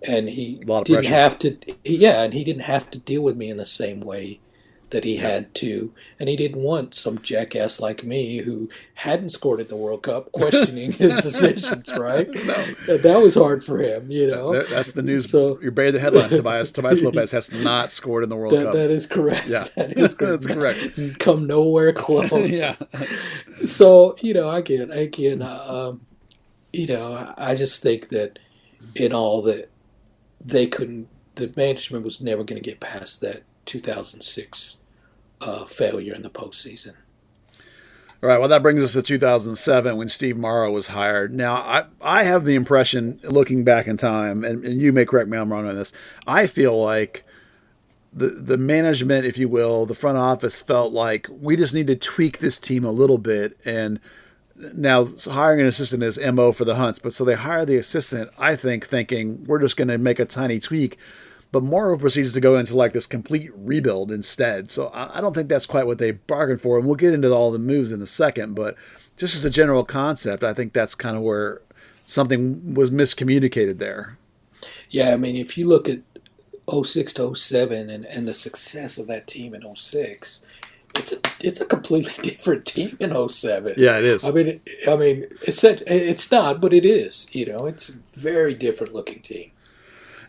and he A lot of didn't pressure. have to. Yeah, and he didn't have to deal with me in the same way that he Yeah. had to, and he didn't want some jackass like me who hadn't scored at the World Cup questioning his decisions. Right? No. That was hard for him. That's the news. So You buried the headline. Tobias Lopez has not scored in the World Cup. that is correct. Yeah. That is correct. That's correct. Come nowhere close. Yeah. So I just think that in all that they couldn't, the management was never going to get past that 2006 failure in the postseason. All right. Well, that brings us to 2007 when Steve Morrow was hired. Now, I have the impression, looking back in time, and you may correct me if I'm wrong on this, I feel like the management, if you will, the front office felt like we just need to tweak this team a little bit. And now hiring an assistant is MO for the Hunts. But so they hire the assistant, I think, thinking we're just going to make a tiny tweak. But Morrow proceeds to go into like this complete rebuild instead. So I don't think that's quite what they bargained for. And we'll get into all the moves in a second. But just as a general concept, I think that's kind of where something was miscommunicated there. Yeah, I mean, if you look at '06 to '07 and the success of that team in '06, it's a completely different team in '07. Yeah, it is. It's not, but it is. It's a very different looking team.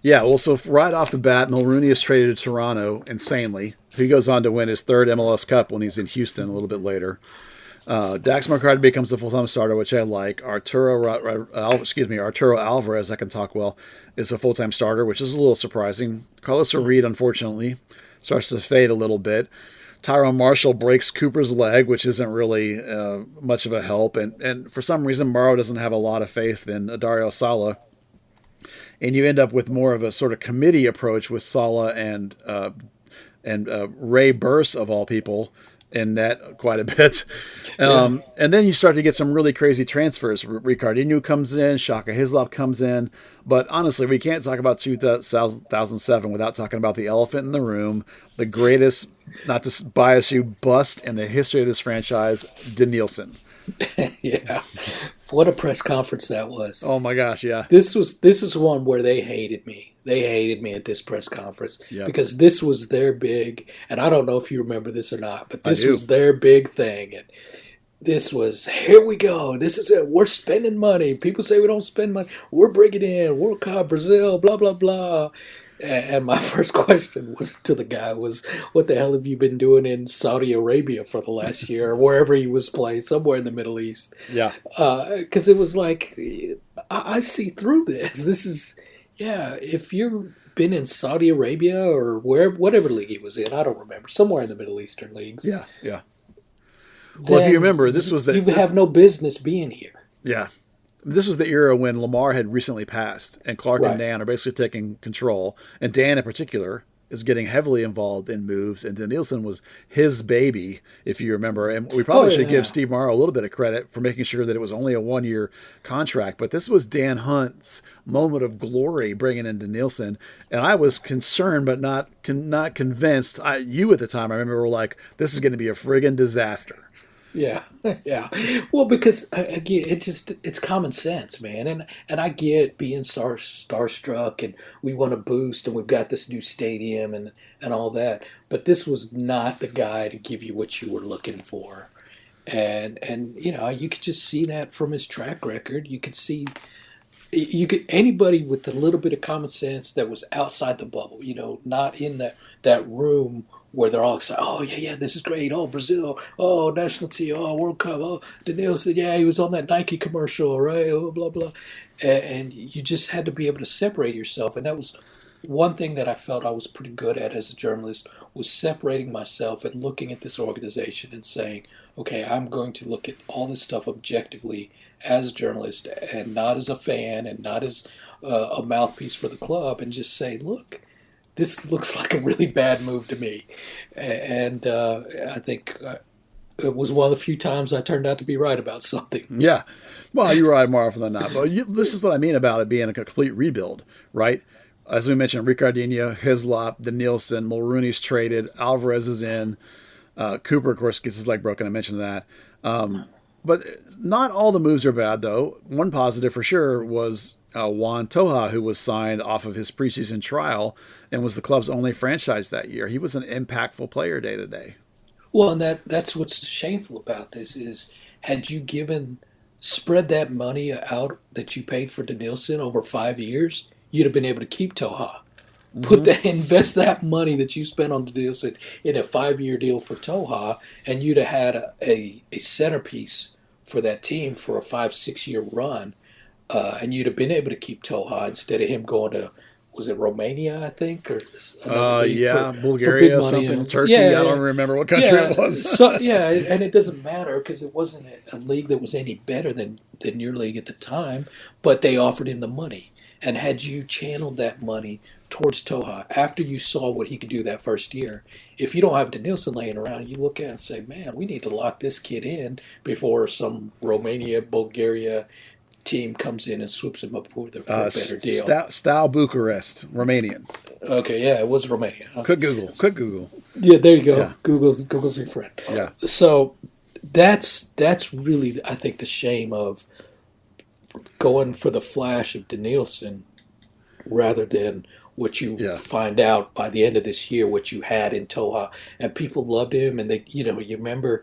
Yeah, well, so right off the bat, Mulrooney is traded to Toronto insanely. He goes on to win his third MLS Cup when he's in Houston a little bit later. Dax McCarty becomes a full-time starter, which I like. Arturo Alvarez, I can talk well, is a full-time starter, which is a little surprising. Carlos Reed, unfortunately, starts to fade a little bit. Tyrone Marshall breaks Cooper's leg, which isn't really much of a help. And for some reason, Morrow doesn't have a lot of faith in Dario Sala. And you end up with more of a sort of committee approach with Sala and Ray Burse, of all people, in that quite a bit. And then you start to get some really crazy transfers. Ricardinho comes in, Shaka Hislop comes in. But honestly, we can't talk about 2007 without talking about the elephant in the room, the greatest, not to bias you, bust in the history of this franchise, Danielson. Yeah, what a press conference that was. Oh my gosh, yeah. This is one where they hated me. They hated me at this press conference because this was their big, and I don't know if you remember this or not, but this was their big thing. And this was, here we go. This is it. We're spending money. People say we don't spend money. We're bringing in World Cup, Brazil, blah, blah, blah. And my first question was to the guy was, what the hell have you been doing in Saudi Arabia for the last year or wherever he was playing, somewhere in the Middle East? Yeah. Because it was like, I see through this. This is, if you've been in Saudi Arabia or whatever league he was in, I don't remember, somewhere in the Middle Eastern leagues. Yeah, yeah. Well, if you remember, this was you have no business being here. Yeah. This was the era when Lamar had recently passed, and Clark and Dan are basically taking control. And Dan, in particular, is getting heavily involved in moves. And Danielson was his baby, if you remember. And we probably should give Steve Morrow a little bit of credit for making sure that it was only a one-year contract. But this was Dan Hunt's moment of glory, bringing in Danielson. And I was concerned, but not convinced. You at the time, I remember, were like, "This is going to be a friggin' disaster." Yeah, yeah. Well, because again, it's common sense, man, and I get being starstruck, and we want to boost, and we've got this new stadium and all that, but this was not the guy to give you what you were looking for, and you could just see that from his track record. You could see. Anybody with a little bit of common sense that was outside the bubble, not in that room where they're all excited. Oh yeah, yeah, this is great. Oh Brazil. Oh national team. Oh World Cup. Oh Danielson. Yeah, he was on that Nike commercial, right? Oh blah blah. And you just had to be able to separate yourself, and that was one thing that I felt I was pretty good at as a journalist was separating myself and looking at this organization and saying, okay, I'm going to look at all this stuff objectively as a journalist and not as a fan and not as a mouthpiece for the club, and just say, look, this looks like a really bad move to me. And I think it was one of the few times I turned out to be right about something. Yeah. Well, you're right more often than not. But this is what I mean about it being a complete rebuild, right? As we mentioned, Ricardinho, Hislop, Danielson, Mulrooney's traded, Alvarez is in. Cooper, of course, gets his leg broken. I mentioned that. But not all the moves are bad, though. One positive for sure was Juan Toja, who was signed off of his preseason trial and was the club's only franchise that year. He was an impactful player day to day. Well, and that's what's shameful about this is had you spread that money out that you paid for Danielson over 5 years, you'd have been able to keep Toja. Invest that money that you spent on Danielson in a 5-year deal for Toja, and you'd have had a centerpiece for that team for a 5-6 year run, and you'd have been able to keep Toja instead of him going to, was it Romania, I think, or Bulgaria, something, Turkey. Yeah, I don't remember what country it was. And it doesn't matter because it wasn't a league that was any better than your league at the time, but they offered him the money. And had you channeled that money towards Toja after you saw what he could do that first year, if you don't have Danielson laying around, you look at it and say, man, we need to lock this kid in before some Romania, Bulgaria team comes in and swoops him up for a better deal. Steaua Bucharest, Romanian. Okay, yeah, it was Romania. Quick Google. Yeah, there you go. Yeah. Google's your friend. Yeah. So that's really, I think, the shame of going for the flash of Danielson rather than what you find out by the end of this year, what you had in Toja. And people loved him, and you remember,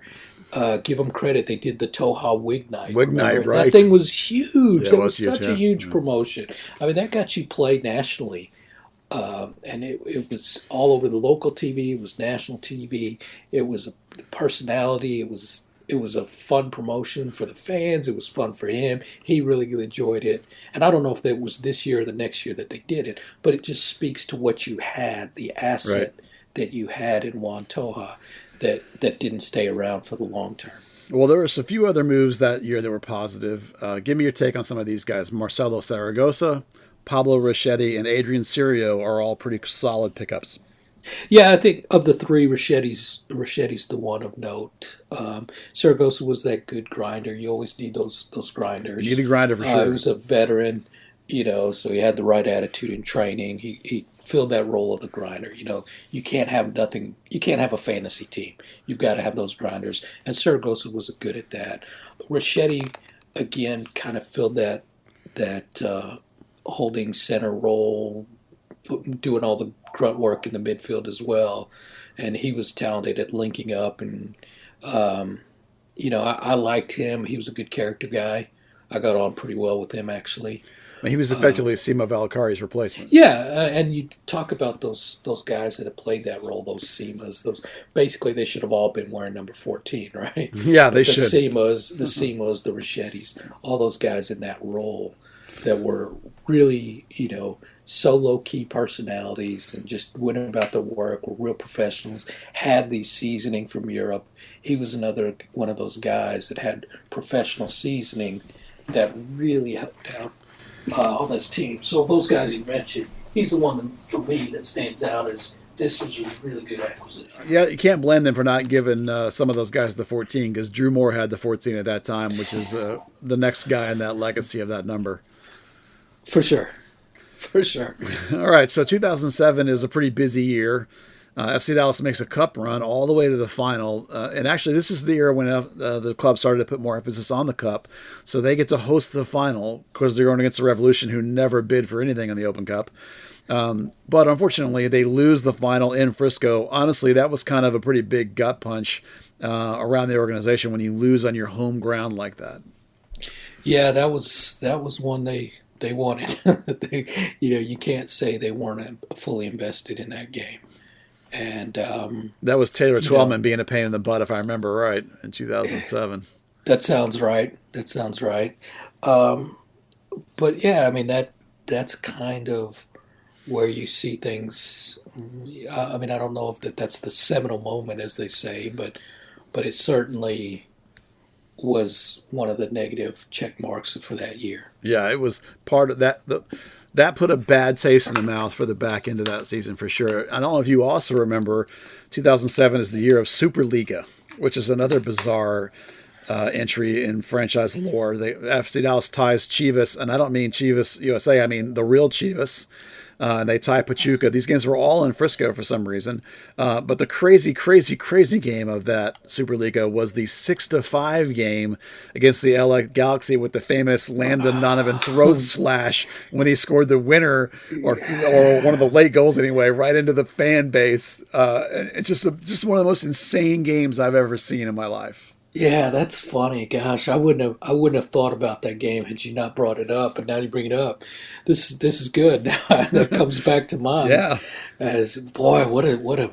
give them credit, they did the Toja Wig Night. Right. That thing was huge. Yeah, it was such a huge promotion. I mean, that got you played nationally. And it was all over the local TV. It was national TV. It was a personality. It was a fun promotion for the fans. It was fun for him. He really enjoyed it. And I don't know if it was this year or the next year that they did it, but it just speaks to what you had, the asset that you had in Juan Toja that didn't stay around for the long term. Well, there were a few other moves that year that were positive. Give me your take on some of these guys. Marcelo Zaragoza, Pablo Ricchetti, and Adrian Cirio are all pretty solid pickups. Yeah, I think of the three, Richetti's the one of note. Zaragoza was that good grinder. You always need those grinders. You need a grinder for sure. He was a veteran, so he had the right attitude in training. He filled that role of the grinder. You can't have nothing. You can't have a fantasy team. You've got to have those grinders. And Zaragoza was good at that. Ricchetti, again, kind of filled that holding center role, doing all the grunt work in the midfield as well, and he was talented at linking up. And I liked him. He was a good character guy. I got on pretty well with him, actually. He was effectively Simo Valakari's replacement. Yeah, and you talk about those guys that have played that role, those Simas. Those basically they should have all been wearing number 14, right? Yeah, they should. The Simas, the Richettis, all those guys in that role that were really, so low-key personalities and just went about their work, were real professionals, had the seasoning from Europe. He was another one of those guys that had professional seasoning that really helped out on this team. So those guys you mentioned, he's the one for me that stands out as this was a really good acquisition. Yeah, you can't blame them for not giving some of those guys the 14 because Drew Moore had the 14 at that time, which is the next guy in that legacy of that number. For sure. All right, so 2007 is a pretty busy year. FC Dallas makes a cup run all the way to the final. And actually, this is the year when the club started to put more emphasis on the cup. So they get to host the final because they're going against the Revolution, who never bid for anything in the Open Cup. But unfortunately, they lose the final in Frisco. Honestly, that was kind of a pretty big gut punch around the organization when you lose on your home ground like that. Yeah, that was one they wanted. You can't say they weren't fully invested in that game. And That was Taylor you know, Twellman being a pain in the butt, if I remember right, in 2007. that sounds right. That sounds right. Um, but yeah, I mean that's kind of where you see things. I mean, I don't know if that's the seminal moment, as they say, but it certainly was one of the negative check marks for that year. Yeah, it was part of that. That put a bad taste in the mouth for the back end of that season for sure. I don't know if you also remember 2007 is the year of Superliga, which is another bizarre entry in franchise lore. The FC Dallas ties Chivas, and I don't mean Chivas USA, I mean the real Chivas. And they tie Pachuca. These games were all in Frisco for some reason. But the crazy, crazy, crazy game of that Superliga was the 6-5 game against the LA Galaxy with the famous Landon Donovan throat slash when he scored the winner or one of the late goals anyway, right into the fan base. It's just one of the most insane games I've ever seen in my life. Yeah, that's funny. Gosh, I wouldn't have thought about that game had you not brought it up, and now you bring it up. This is good. That comes back to mind Yeah. as boy, what a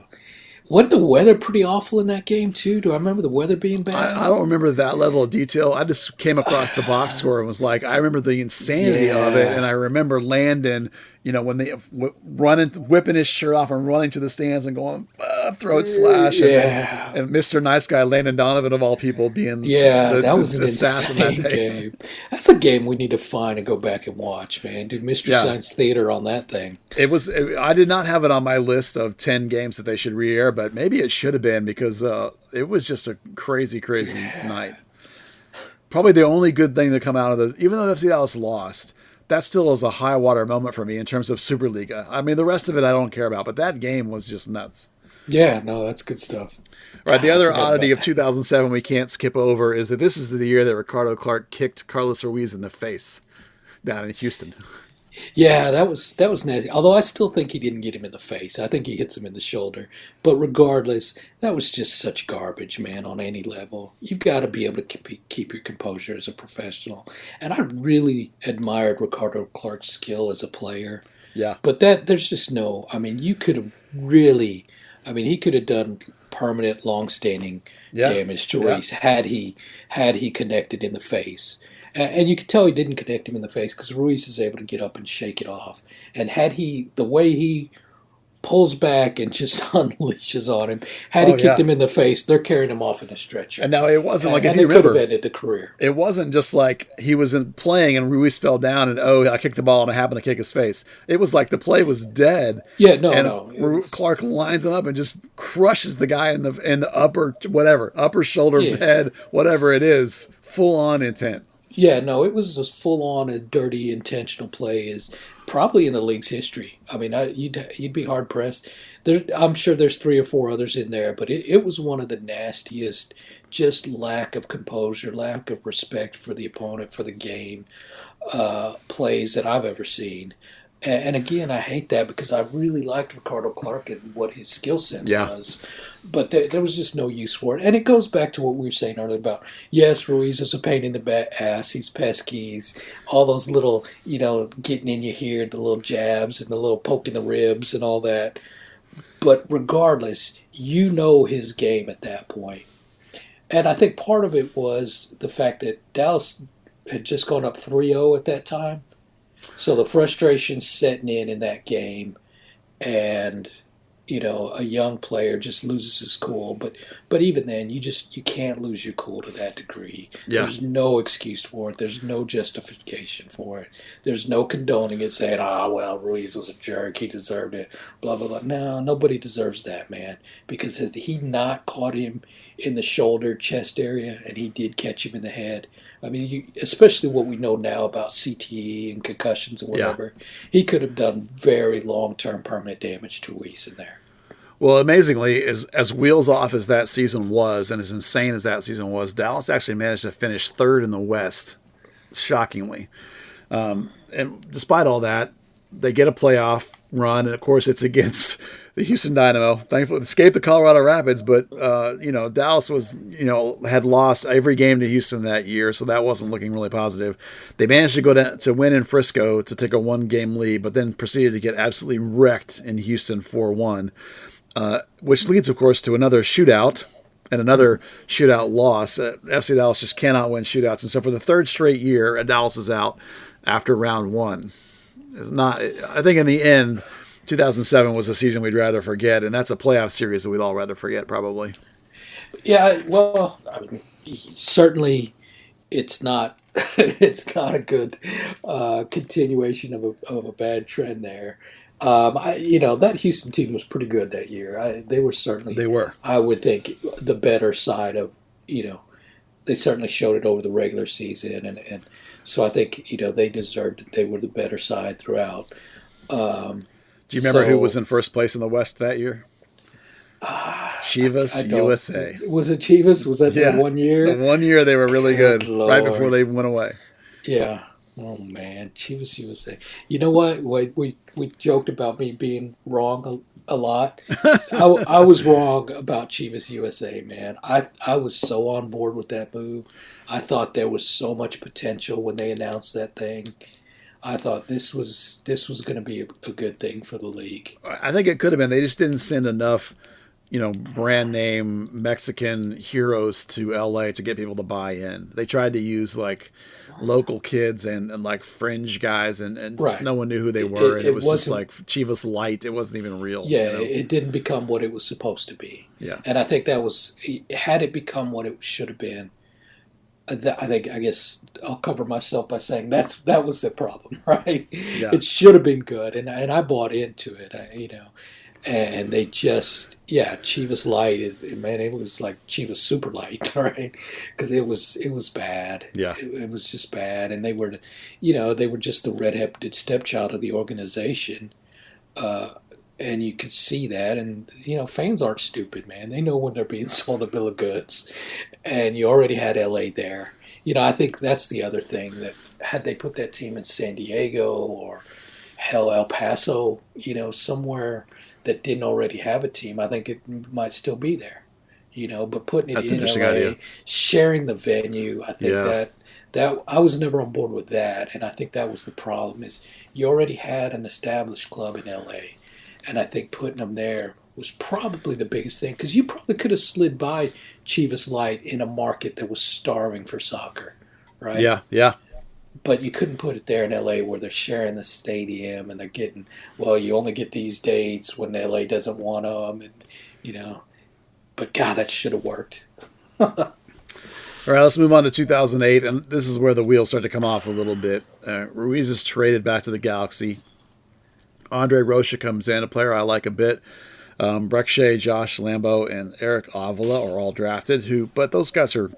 wasn't the weather pretty awful in that game too? Do I remember the weather being I bad? don't remember that level of detail. I just came across the box score and was like, I remember the insanity of it, and Yeah, I remember Landon, when they running, whipping his shirt off and running to the stands and going throat slash, and then yeah. and Mr. Nice Guy Landon Donovan of all people being Yeah, the, that was the an assassin that insane day. game. That's a game we need to find and go back and watch, man. Do Mystery Yeah, Science Theater on that thing. I did not have it on my list of 10 games that they should re-air, but maybe it should have been because it was just a crazy, crazy night. Probably the only good thing to come out of even though FC Dallas lost, that still is a high water moment for me in terms of Superliga. I mean, the rest of it I don't care about, but that game was just nuts. Yeah, no, that's good stuff. All right, the God, I other forgot oddity about of that. 2007 we can't skip over is that this is the year that Ricardo Clark kicked Carlos Ruiz in the face down in Houston. Yeah, that was nasty. Although I still think he didn't get him in the face. I think he hits him in the shoulder. But regardless, that was just such garbage, man, on any level. You've got to be able to keep your composure as a professional. And I really admired Ricardo Clark's skill as a player. Yeah, But there's just no, I mean, you could have really, I mean, he could have done permanent, long-standing yeah, damage to yeah. Reese had he connected in the face. And you could tell he didn't connect him in the face because Ruiz is able to get up and shake it off. And had he, the way he pulls back and just unleashes on him, had he Oh kicked yeah. him in the face, they're carrying him off in a And stretcher. now it wasn't like if And you it could have remember, ended the career. it wasn't just like he was playing and Ruiz fell down and I kicked the ball and I happened to kick his face. It was like the play was dead, Yeah, no, and no. It was, Clark lines him up and just crushes the guy in the upper shoulder, yeah. head, whatever it is, full on intent. Yeah, no, it was as full on a dirty intentional play as probably in the league's history. I mean, you'd be hard pressed. I'm sure there's three or four others in there, but it was one of the nastiest. Just lack of composure, lack of respect for the opponent, for the game, plays that I've ever seen. And again, I hate that because I really liked Ricardo Clark and what his skill set Yeah, was, but there was just no use for it. And it goes back to what we were saying earlier about yes, Ruiz is a pain in the ass. He's pesky. He's all those little, getting in your ear, the little jabs and the little poke in the ribs and all that. But regardless, you know his game at that point. And I think part of it was the fact that Dallas had just gone up 3-0 at that time. So the frustration setting in that game, and a young player just loses his cool. But even then, you can't lose your cool to that degree. yeah. There's no excuse for it. There's no justification for it. There's no condoning it, saying, well, Ruiz was a jerk. He deserved it. Blah blah blah. No, nobody deserves that, man. Because had he not caught him in the shoulder, chest area, and he did catch him in the head. I mean, especially what we know now about CTE and concussions or Yeah. whatever, he could have done very long-term permanent damage to Ruiz in there. Well, amazingly, as wheels off as that season was, and as insane as that season was, Dallas actually managed to finish third in the West, shockingly. And despite all that, they get a playoff run, and of course, it's against the Houston Dynamo. Thankfully, escaped the Colorado Rapids, but Dallas was had lost every game to Houston that year, so that wasn't looking really positive. They managed to go to win in Frisco to take a 1-game lead, but then proceeded to get absolutely wrecked in Houston 4-1. which leads, of course, to another shootout and another shootout loss. FC Dallas just cannot win shootouts. And so for the third straight year, Dallas is out after round one. It's not. I think in the end, 2007 was a season we'd rather forget, and that's a playoff series that we'd all rather forget, probably. Yeah, well, I mean, certainly it's not it's not a good continuation of a bad trend there. That Houston team was pretty good that year. They were certainly, They were. I would think, the better side of, they certainly showed it over the regular season. And so I think, they deserved it. They were the better side throughout. Do you remember who was in first place in the West that year? Chivas USA. Was it Chivas? Was that the 1 year? The 1 year they were really good, Lord. right before they went away. Yeah. Oh man, Chivas USA. You know what? We joked about me being wrong a lot. I was wrong about Chivas USA, man. I was so on board with that move. I thought there was so much potential when they announced that thing. I thought this was going to be a good thing for the league. I think it could have been. They just didn't send enough, brand name Mexican heroes to LA to get people to buy in. They tried to use like local kids and like fringe guys and Right. just no one knew who they were. And it was just wasn't- like Chivas Light. It wasn't even real. Yeah, it didn't become what it was supposed to be. Yeah. And I think that was, had it become what it should have been, I guess I'll cover myself by saying that was the problem, right? Yeah. It should have been good, and I bought into it, and they just, Chivas Light it was like Chivas Super Light, right? Because it was bad. Yeah. It was just bad, and they were just the red-headed stepchild of the organization. And you could see that, and fans aren't stupid, man. They know when they're being sold a bill of goods, and you already had LA there. I think that's the other thing, that had they put that team in San Diego or hell El Paso, somewhere that didn't already have a team, I think it might still be there. But putting it That's an in interesting LA, idea. sharing the venue, I think Yeah. that I was never on board with that, and I think that was the problem. Is you already had an established club in LA. And I think putting them there was probably the biggest thing, because you probably could have slid by Chivas Light in a market that was starving for soccer, right? Yeah. But you couldn't put it there in LA where they're sharing the stadium and they're getting, well, you only get these dates when LA doesn't want them, and But God, that should have worked. All right, let's move on to 2008, and this is where the wheels start to come off a little bit. Ruiz is traded back to the Galaxy. Andre Rocha comes in, a player I like a bit. Breck Shea, Josh Lambo, and Eric Avila are all drafted, but those guys are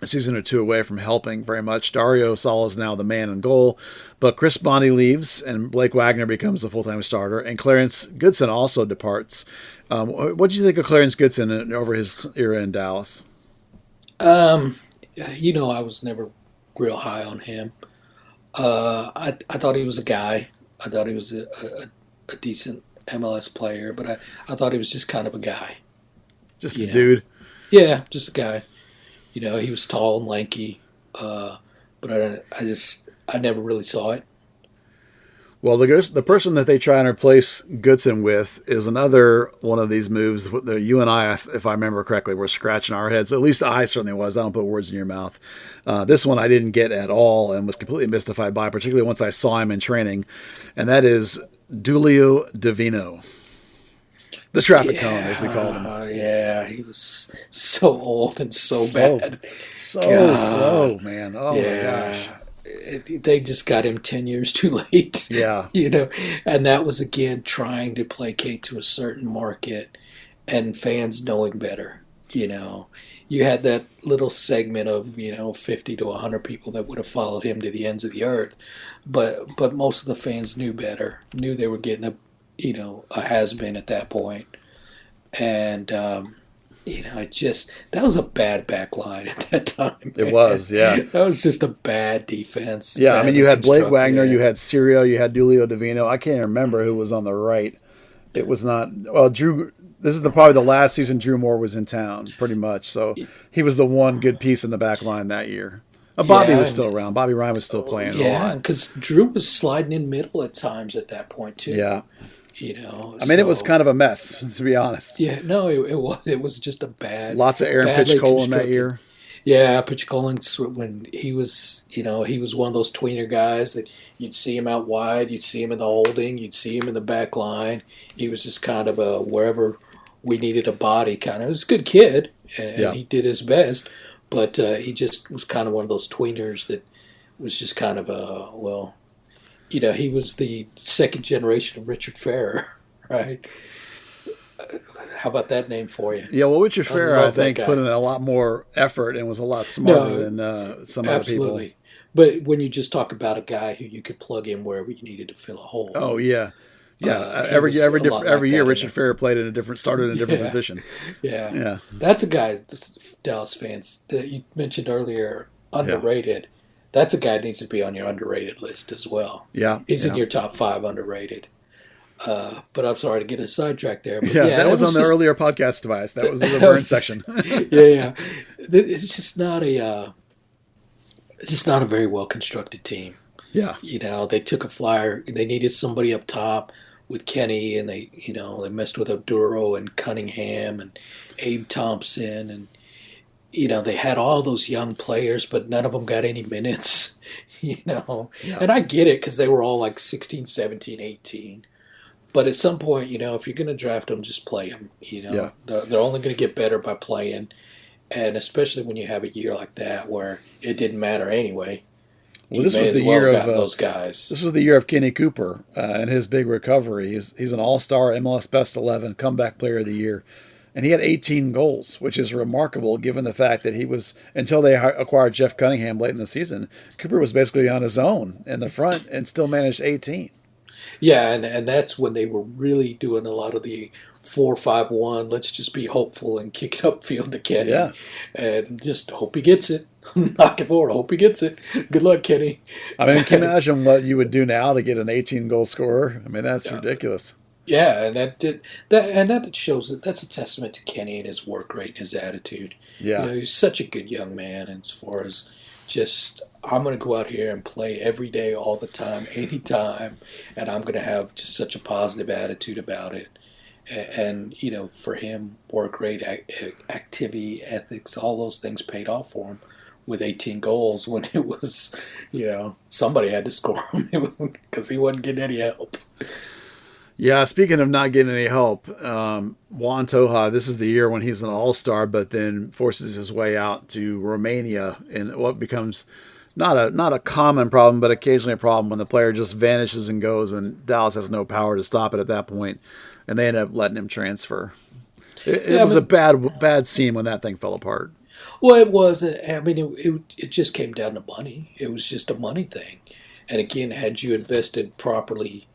a season or two away from helping very much. Dario Sala is now the man in goal, but Chris Bondi leaves, and Blake Wagner becomes a full-time starter, and Clarence Goodson also departs. What did you think of Clarence Goodson over his era in Dallas? I was never real high on him. I thought he was a guy. I thought he was a decent MLS player, but I thought he was just kind of a guy. Just a dude. Yeah, just a guy. He was tall and lanky, but I never really saw it. Well, the person that they try and replace Goodson with is another one of these moves that you and I, if I remember correctly, were scratching our heads. At least I certainly was. I don't put words in your mouth. This one I didn't get at all and was completely mystified by, particularly once I saw him in training, and that is Dulio Divino. The traffic cone, as we called him. Yeah, he was so old and so bad. So God. slow, man. Oh, my gosh. They just got him 10 years too late. Yeah. And that was, again, trying to placate to a certain market and fans knowing better. You had that little segment of, 50 to 100 people that would have followed him to the ends of the earth. But most of the fans knew better, knew they were getting a has-been at that point. And, that was a bad back line at that time. It was, yeah. That was just a bad defense. Yeah, I mean, you had Blake constructed. Wagner, you had Sirio, you had Dulio Divino. I can't remember who was on the right. It was not, well, Drew, this is probably the last season Drew Moore was in town, pretty much. So he was the one good piece in the back line that year. Bobby was still around. Bobby Ryan was still playing a lot. Yeah, because Drew was sliding in middle at times at that point, too. Yeah. I mean, it was kind of a mess, to be honest. Yeah, no, it was just a Lots of Aaron badly Pitchcole in that constructed. year. Yeah, Pitch Collins, when he was one of those tweener guys that you'd see him out wide, you'd see him in the holding, you'd see him in the back line. He was just kind of a wherever we needed a body kind of. He was a good kid, and Yeah. he did his best, but he just was kind of one of those tweeners that was just kind of he was the second generation of Richard Ferrer, right? How about that name for you? Yeah, well, Richard I Ferrer, I love that think, guy. put in a lot more effort and was a lot smarter No, than some other people. absolutely. But when you just talk about a guy who you could plug in wherever you needed to fill a hole, Oh yeah, yeah. he was a lot like Every year, that in Richard there. Ferrer played in a different, started in a different Yeah, position. yeah. Yeah, That's a guy, Dallas fans, that you mentioned earlier, yeah, underrated. That's a guy that needs to be on your underrated list as well. yeah, He's in yeah, your top five underrated. But I'm sorry to get a sidetrack there. But yeah. yeah, That that was on was the just earlier podcast device. That was the that burn was just section. yeah. It's just not a very well constructed team. Yeah, They took a flyer. They needed somebody up top with Kenny, and they messed with Abduro and Cunningham and Abe Thompson, and they had all those young players, but none of them got any minutes. yeah, And I get it because they were all like 16, 17, 18. But at some point, if you're going to draft them, just play them. yeah. They're only going to get better by playing, and especially when you have a year like that where it didn't matter anyway. Well, You this may was as the well year have of gotten those guys. this was the year of Kenny Cooper and his big recovery. He's an All-Star, MLS Best 11, Comeback Player of the Year, and he had 18 goals, which is remarkable given the fact that he was until they acquired Jeff Cunningham late in the season. Cooper was basically on his own in the front and still managed 18. Yeah, and that's when they were really doing a lot of the 4-5-1. Let's just be hopeful and kick it upfield to Kenny, Yeah, and just hope he gets it. Knock it forward. Hope he gets it. Good luck, Kenny. I mean, can you imagine what you would do now to get an 18 goal scorer? I mean, that's Yeah, ridiculous. yeah, and that shows that's a testament to Kenny and his work rate and his attitude. Yeah. He's such a good young man, and as far as just I'm going to go out here and play every day, all the time, anytime, and I'm going to have just such a positive attitude about it. And for him, work rate, activity, ethics, all those things paid off for him with 18 goals when it was, somebody had to score him. It wasn't because he wasn't getting any help. Yeah, speaking of not getting any help, Juan Toja, this is the year when he's an all-star, but then forces his way out to Romania in what becomes not a common problem, but occasionally a problem when the player just vanishes and goes, and Dallas has no power to stop it at that point, and they end up letting him transfer. It Yeah, I was a mean, bad scene when that thing fell apart. well, it was. I mean, it just came down to money. It was just a money thing. And again, had you invested properly,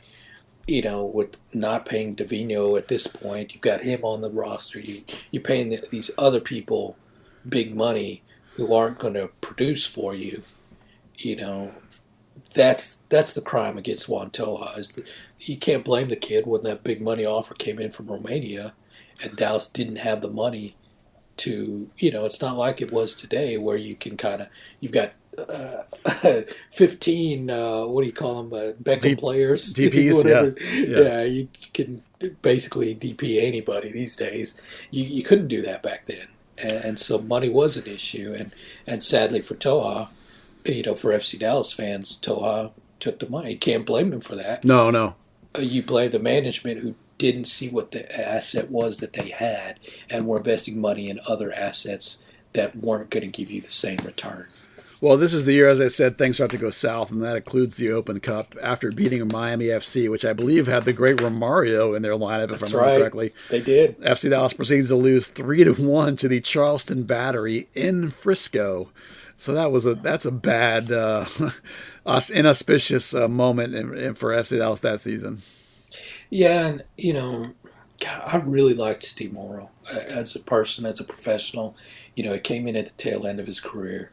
with not paying Davino at this point, you've got him on the roster. You're paying these other people big money who aren't going to produce for you. You know, that's the crime against Juan Toja. You can't blame the kid when that big money offer came in from Romania, and Dallas didn't have the money to. It's not like it was today where you can you've got 15 what do you call them, Beckham players, DPs, whatever. yeah. Yeah, you can basically DP anybody these days. You couldn't do that back then, and so money was an issue, and sadly for Toja, for FC Dallas fans, Toja took the money. You can't blame him for that. No. You blame the management who didn't see what the asset was that they had and were investing money in other assets that weren't going to give you the same return. Well, this is the year, as I said, things start to go south, and that includes the Open Cup after beating Miami FC, which I believe had the great Romario in their lineup, if That's I remember right. correctly. They did. FC Dallas proceeds to lose 3-1 to the Charleston Battery in Frisco. So that's a bad, inauspicious moment for FC Dallas that season. Yeah, and God, I really liked Steve Morrow as a person, as a professional. He came in at the tail end of his career,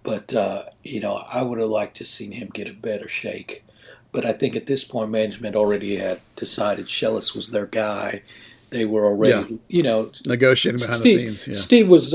but I would have liked to have seen him get a better shake. But I think at this point, management already had decided Schellis was their guy. They were already, Negotiating behind the scenes. Yeah. Steve was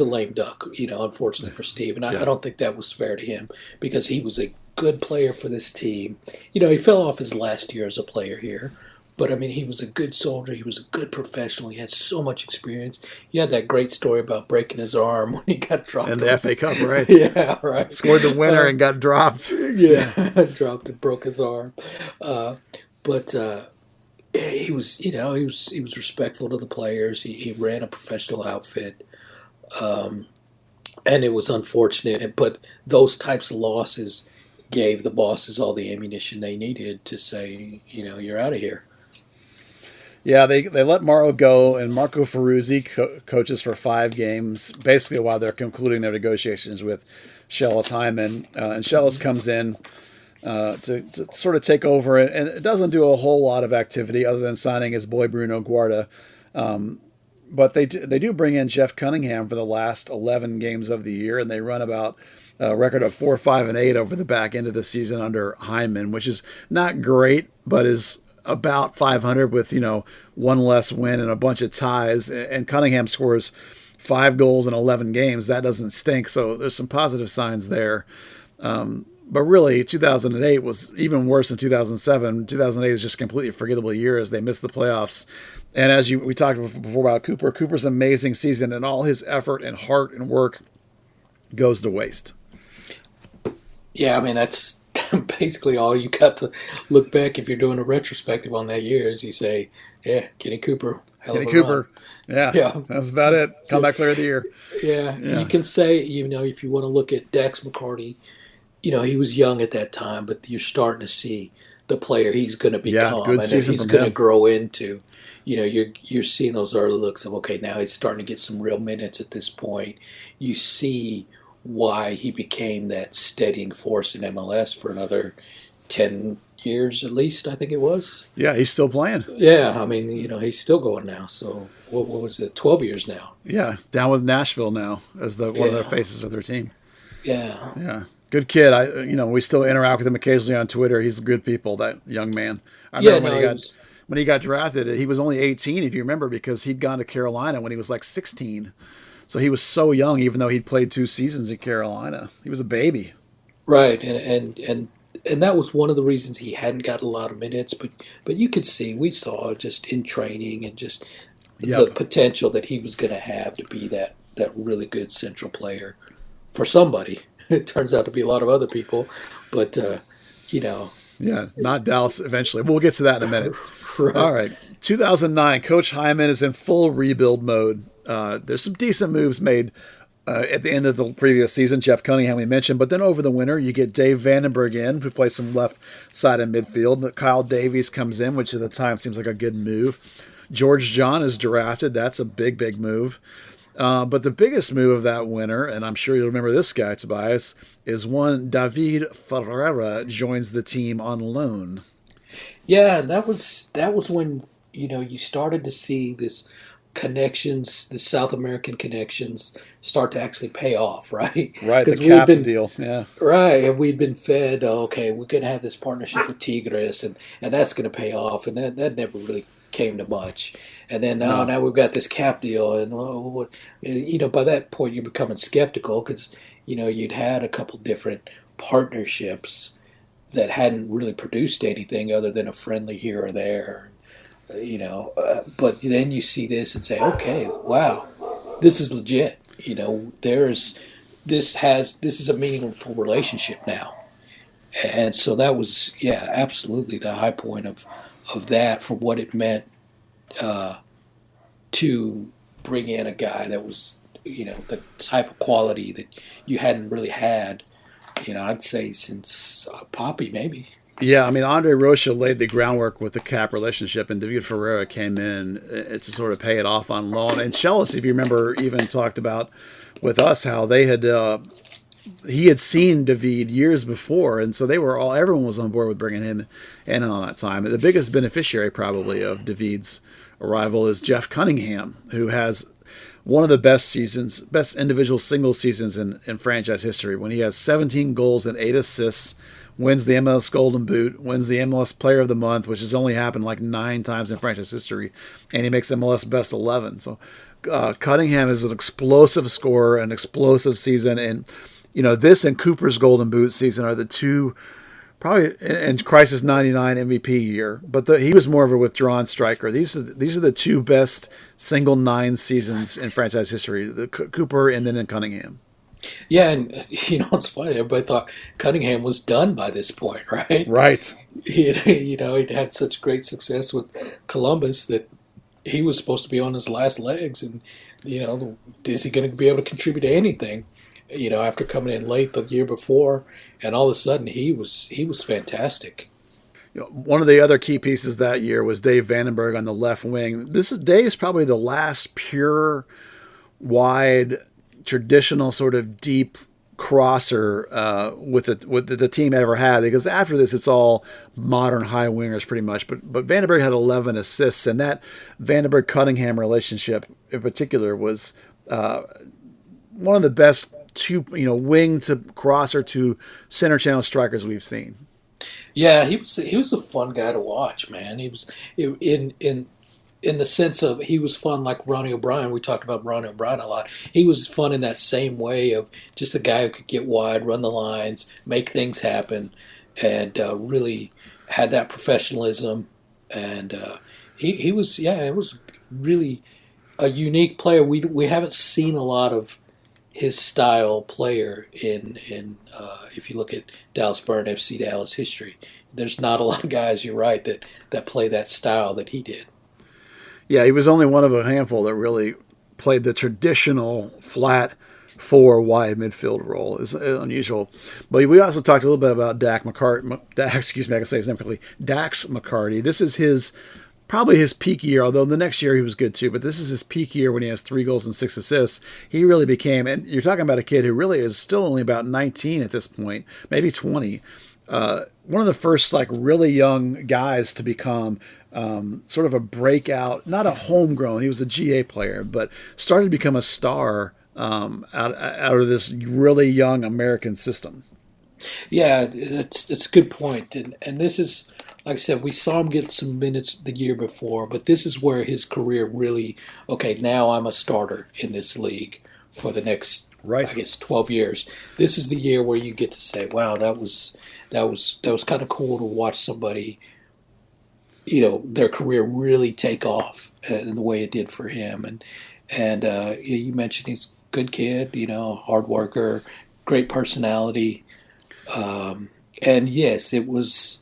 a lame duck, unfortunately for Steve, and Yeah. I don't think that was fair to him because he was a good player for this team. He fell off his last year as a player here, But I mean, he was a good soldier. He was a good professional. He had so much experience. He had that great story about breaking his arm when he got dropped. And the FA Cup, right? Yeah, right. Scored the winner and got dropped. Yeah, dropped and broke his arm. But he was, he was respectful to the players. He ran a professional outfit, and it was unfortunate. But those types of losses gave the bosses all the ammunition they needed to say, you're out of here. Yeah, they let Mauro go, and Marco Ferruzzi coaches for 5 games, basically while they're concluding their negotiations with Schellas Hyman. And Schellas comes in to sort of take over, and it doesn't do a whole lot of activity other than signing his boy Bruno Guarda. But they do bring in Jeff Cunningham for the last 11 games of the year, and they run about a record of 4-5-8 over the back end of the season under Hyman, which is not great, but is about 500 with, one less win and a bunch of ties. And Cunningham scores 5 goals in 11 games. That doesn't stink. So there's some positive signs there. But really, 2008 was even worse than 2007. 2008 is just a completely forgettable year as they missed the playoffs. And as we talked before about Cooper, Cooper's amazing season and all his effort and heart and work goes to waste. Yeah, I mean, that's basically all you got to look back if you're doing a retrospective on that year is you say, yeah, Kenny Cooper, Kenny Cooper. Yeah, that's about it. Comeback player of the year. Yeah. You can say, if you want to look at Dax McCarty, he was young at that time, but you're starting to see the player he's going to become good and season he's from going to him. grow into. You're seeing those early looks of, okay, now he's starting to get some real minutes at this point. You see why he became that steadying force in MLS for another 10 years at least, I think it was. Yeah, he's still playing. Yeah, I mean, he's still going now. So what was it, 12 years now? Yeah, down with Nashville now as one of their faces of their team. Yeah. Yeah. Good kid. We still interact with him occasionally on Twitter. He's good people, that young man. I remember when he got drafted, he was only 18, if you remember, because he'd gone to Carolina when he was like 16. So he was so young, even though he'd played 2 seasons in Carolina. He was a baby. Right, and that was one of the reasons he hadn't got a lot of minutes. But you could see, we saw just in training and just the potential that he was going to have to be that really good central player for somebody. It turns out to be a lot of other people, but Yeah, not Dallas eventually. We'll get to that in a minute. Right. All right. 2009, Coach Hyman is in full rebuild mode. There's some decent moves made at the end of the previous season. Jeff Cunningham we mentioned, but then over the winter you get Dave Vandenberg in, who plays some left side of midfield. Kyle Davies comes in, which at the time seems like a good move. George John is drafted. That's a big move. But the biggest move of that winter, and I'm sure you'll remember this guy, Tobias, is one David Ferreira joins the team on loan. Yeah, that was when you started to see this connections, the South American connections, start to actually pay off, right? Right, the cap deal, yeah. Right, and we'd been fed, okay, we're going to have this partnership with Tigres, and that's going to pay off, and that never really came to much. And then now we've got this cap deal, and by that point you're becoming skeptical because you'd had a couple different partnerships that hadn't really produced anything other than a friendly here or there, but then you see this and say, okay, wow, this is legit. This is a meaningful relationship now, and so that was absolutely the high point of that for what it meant to bring in a guy that was the type of quality that you hadn't really had. I'd say since Poppy, maybe. Yeah, I mean, Andre Rocha laid the groundwork with the cap relationship, and David Ferreira came in to sort of pay it off on loan. And Schellas, if you remember, even talked about with us how they had he had seen David years before, and so everyone was on board with bringing him in on that time. The biggest beneficiary probably of David's arrival is Jeff Cunningham, who has one of the best individual single seasons in franchise history, when he has 17 goals and 8 assists, wins the MLS Golden Boot, wins the MLS Player of the Month, which has only happened like 9 times in franchise history, and he makes MLS Best 11. So Cunningham is an explosive scorer, an explosive season, and this and Cooper's Golden Boot season are the two Probably in Crisis '99 MVP year, but he was more of a withdrawn striker. These are the two best single nine seasons in franchise history: the Cooper and then in Cunningham. Yeah, and it's funny. Everybody thought Cunningham was done by this point, right? Right. He'd had such great success with Columbus that he was supposed to be on his last legs, and is he going to be able to contribute to anything? After coming in late the year before, and all of a sudden he was fantastic. One of the other key pieces that year was Dave Vandenberg on the left wing. Dave is probably the last pure, wide, traditional sort of deep crosser with the team ever had, because after this it's all modern high wingers pretty much. But Vandenberg had 11 assists, and that Vandenberg Cunningham relationship in particular was one of the best wing to crosser to center channel strikers we've seen. Yeah, he was a fun guy to watch, man. He was in the sense of he was fun like Ronnie O'Brien. We talked about Ronnie O'Brien a lot. He was fun in that same way of just a guy who could get wide, run the lines, make things happen, and really had that professionalism. And he was, it was really a unique player. We haven't seen a lot of his style player in if you look at Dallas Burn FC Dallas history. There's not a lot of guys, you're right, that play that style that he did. Yeah, he was only one of a handful that really played the traditional flat four wide midfield role. It's unusual. But we also talked a little bit about Dax McCarty. This is probably his peak year, although the next year he was good too. But this is his peak year when he has 3 goals and 6 assists. He really became, and you're talking about a kid who really is still only about 19 at this point, maybe 20. One of the first really young guys to become sort of a breakout, not a homegrown. He was a GA player, but started to become a star out of this really young American system. Yeah, it's a good point, and this is, like I said, we saw him get some minutes the year before, but this is where his career really, okay, now I'm a starter in this league for the next, right, I guess, 12 years. This is the year where you get to say, wow, that was kind of cool to watch somebody, their career really take off in the way it did for him. And you mentioned he's a good kid, hard worker, great personality. And yes, it was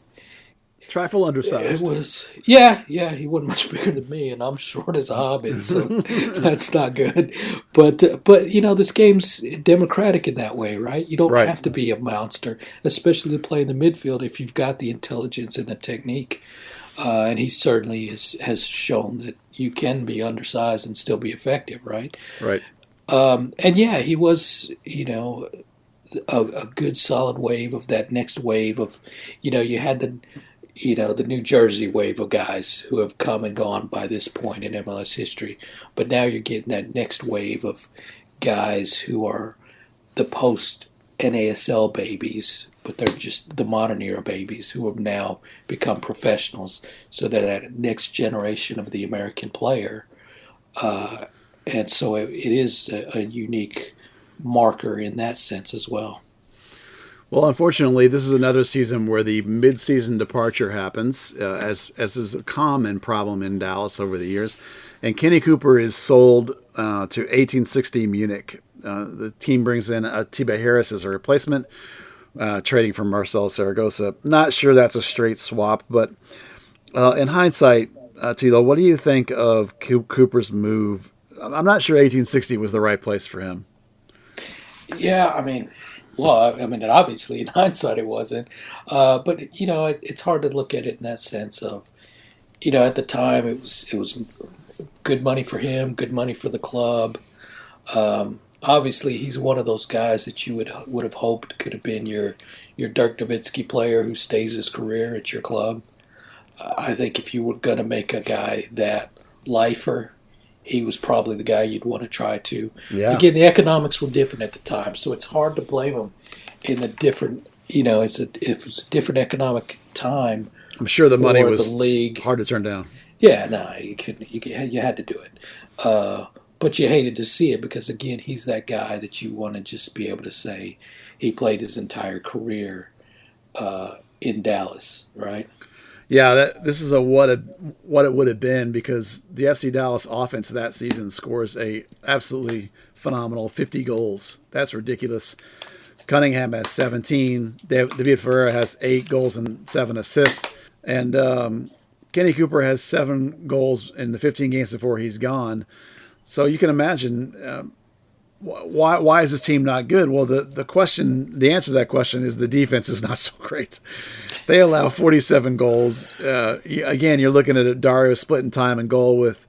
trifle undersized. It was, yeah. He wasn't much bigger than me, and I'm short as a hobbit, so that's not good. But this game's democratic in that way, right? You don't have to be a monster, especially to play in the midfield if you've got the intelligence and the technique. And he certainly has shown that you can be undersized and still be effective, right? Right. And yeah, he was, a good solid wave of that next wave of, you had the New Jersey wave of guys who have come and gone by this point in MLS history. But now you're getting that next wave of guys who are the post-NASL babies, but they're just the modern era babies who have now become professionals. So they're that next generation of the American player. And so it is a unique marker in that sense as well. Well, unfortunately, this is another season where the mid-season departure happens, as is a common problem in Dallas over the years. And Kenny Cooper is sold to 1860 Munich. The team brings in Atiba Harris as a replacement, trading for Marcel Saragossa. Not sure that's a straight swap, but in hindsight, Tilo, what do you think of Cooper's move? I'm not sure 1860 was the right place for him. Yeah, obviously in hindsight it wasn't. But it's hard to look at it in that sense of, at the time it was good money for him, good money for the club. Obviously, he's one of those guys that you would have hoped could have been your Dirk Nowitzki player who stays his career at your club. I think if you were going to make a guy that lifer, he was probably the guy you'd want to try to. Yeah. Again, the economics were different at the time, so it's hard to blame him in the different. If it's a different economic time. I'm sure the money was the league hard to turn down. Yeah, no, you couldn't. You had to do it, but you hated to see it because again, he's that guy that you want to just be able to say he played his entire career in Dallas, right? Yeah, this is a what it would have been, because the FC Dallas offense that season scores a absolutely phenomenal 50 goals. That's ridiculous. Cunningham has 17. David Ferreira has 8 goals and 7 assists. And Kenny Cooper has 7 goals in the 15 games before he's gone. So you can imagine, why is this team not good? Well, the answer to that question is the defense is not so great. They allow 47 goals. Again, you're looking at Dario splitting time and goal with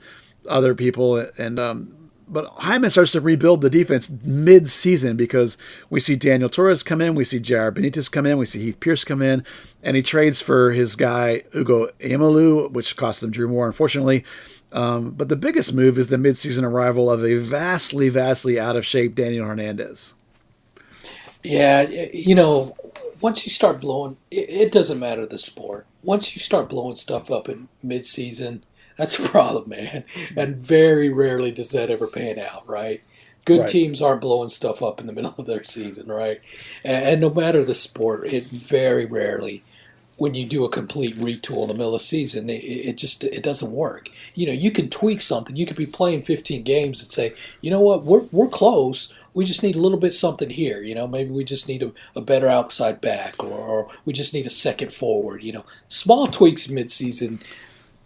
other people, and but Hyman starts to rebuild the defense mid-season, because we see Daniel Torres come in, we see Jair Benitez come in, we see Heath Pierce come in, and he trades for his guy Ugo Ehimolu, which cost them Drew Moore, unfortunately. But the biggest move is the mid-season arrival of a vastly, vastly out-of-shape Daniel Hernandez. Yeah, once you start blowing, it doesn't matter the sport. Once you start blowing stuff up in mid-season, that's a problem, man. And very rarely does that ever pan out, right? Good Right. teams aren't blowing stuff up in the middle of their season, right? And no matter the sport, it very rarely, when you do a complete retool in the middle of the season, it doesn't work. You can tweak something. You could be playing 15 games and say, you know what, we're close. We just need a little bit something here. Maybe we just need a better outside back, or we just need a second forward. Small tweaks mid-season.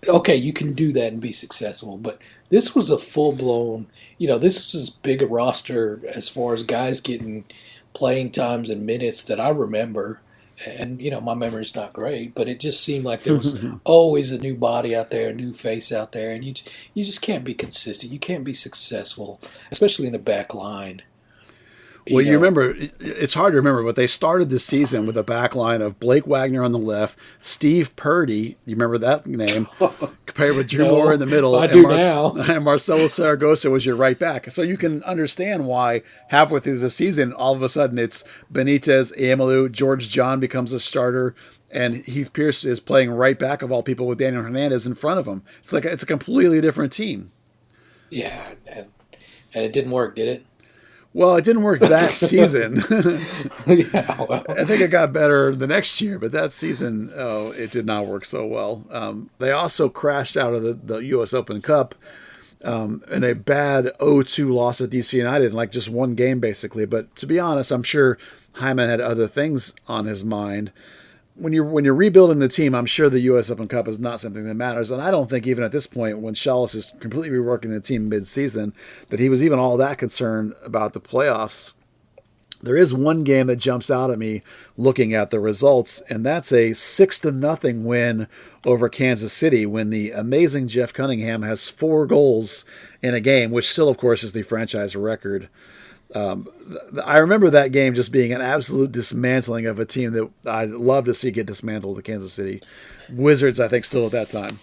Okay, you can do that and be successful. But this was a full blown. This was as big a roster as far as guys getting playing times and minutes that I remember. And my memory's not great, but it just seemed like there was always a new body out there, a new face out there, and you just can't be consistent. You can't be successful, especially in the back line. Well, you remember, it's hard to remember, but they started the season with a back line of Blake Wagner on the left, Steve Purdy, you remember that name, compared with Drew Moore in the middle. I do now. And Marcelo Saragosa was your right back. So you can understand why halfway through the season, all of a sudden it's Benitez, Ehimolu, George John becomes a starter, and Heath Pierce is playing right back of all people with Daniel Hernandez in front of him. It's a completely different team. Yeah, and it didn't work, did it? Well, it didn't work that season. Yeah, well. I think it got better the next year, but that season, it did not work so well. They also crashed out of the U.S. Open Cup in a bad 0-2 loss at DC United in like just one game, basically. But to be honest, I'm sure Hyman had other things on his mind. When you're rebuilding the team, I'm sure the U.S. Open Cup is not something that matters. And I don't think even at this point, when Schellas is completely reworking the team mid-season, that he was even all that concerned about the playoffs. There is one game that jumps out at me looking at the results, and that's a 6-0 win over Kansas City, when the amazing Jeff Cunningham has 4 goals in a game, which still, of course, is the franchise record. I remember that game just being an absolute dismantling of a team that I'd love to see get dismantled, the Kansas City Wizards, I think, still at that time.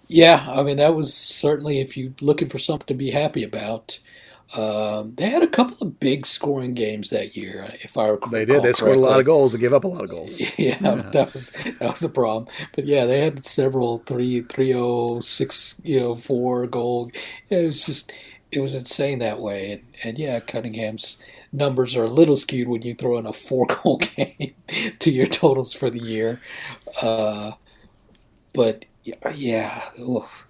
Yeah, I mean, that was certainly, if you're looking for something to be happy about. They had a couple of big scoring games that year, if I recall. They did. They scored a lot of goals and gave up a lot of goals. Yeah, that was the problem. But yeah, they had several 3-0, 6, 4 goal. It was insane that way. And yeah, Cunningham's numbers are a little skewed when you throw in a 4 goal game to your totals for the year. But yeah, oof.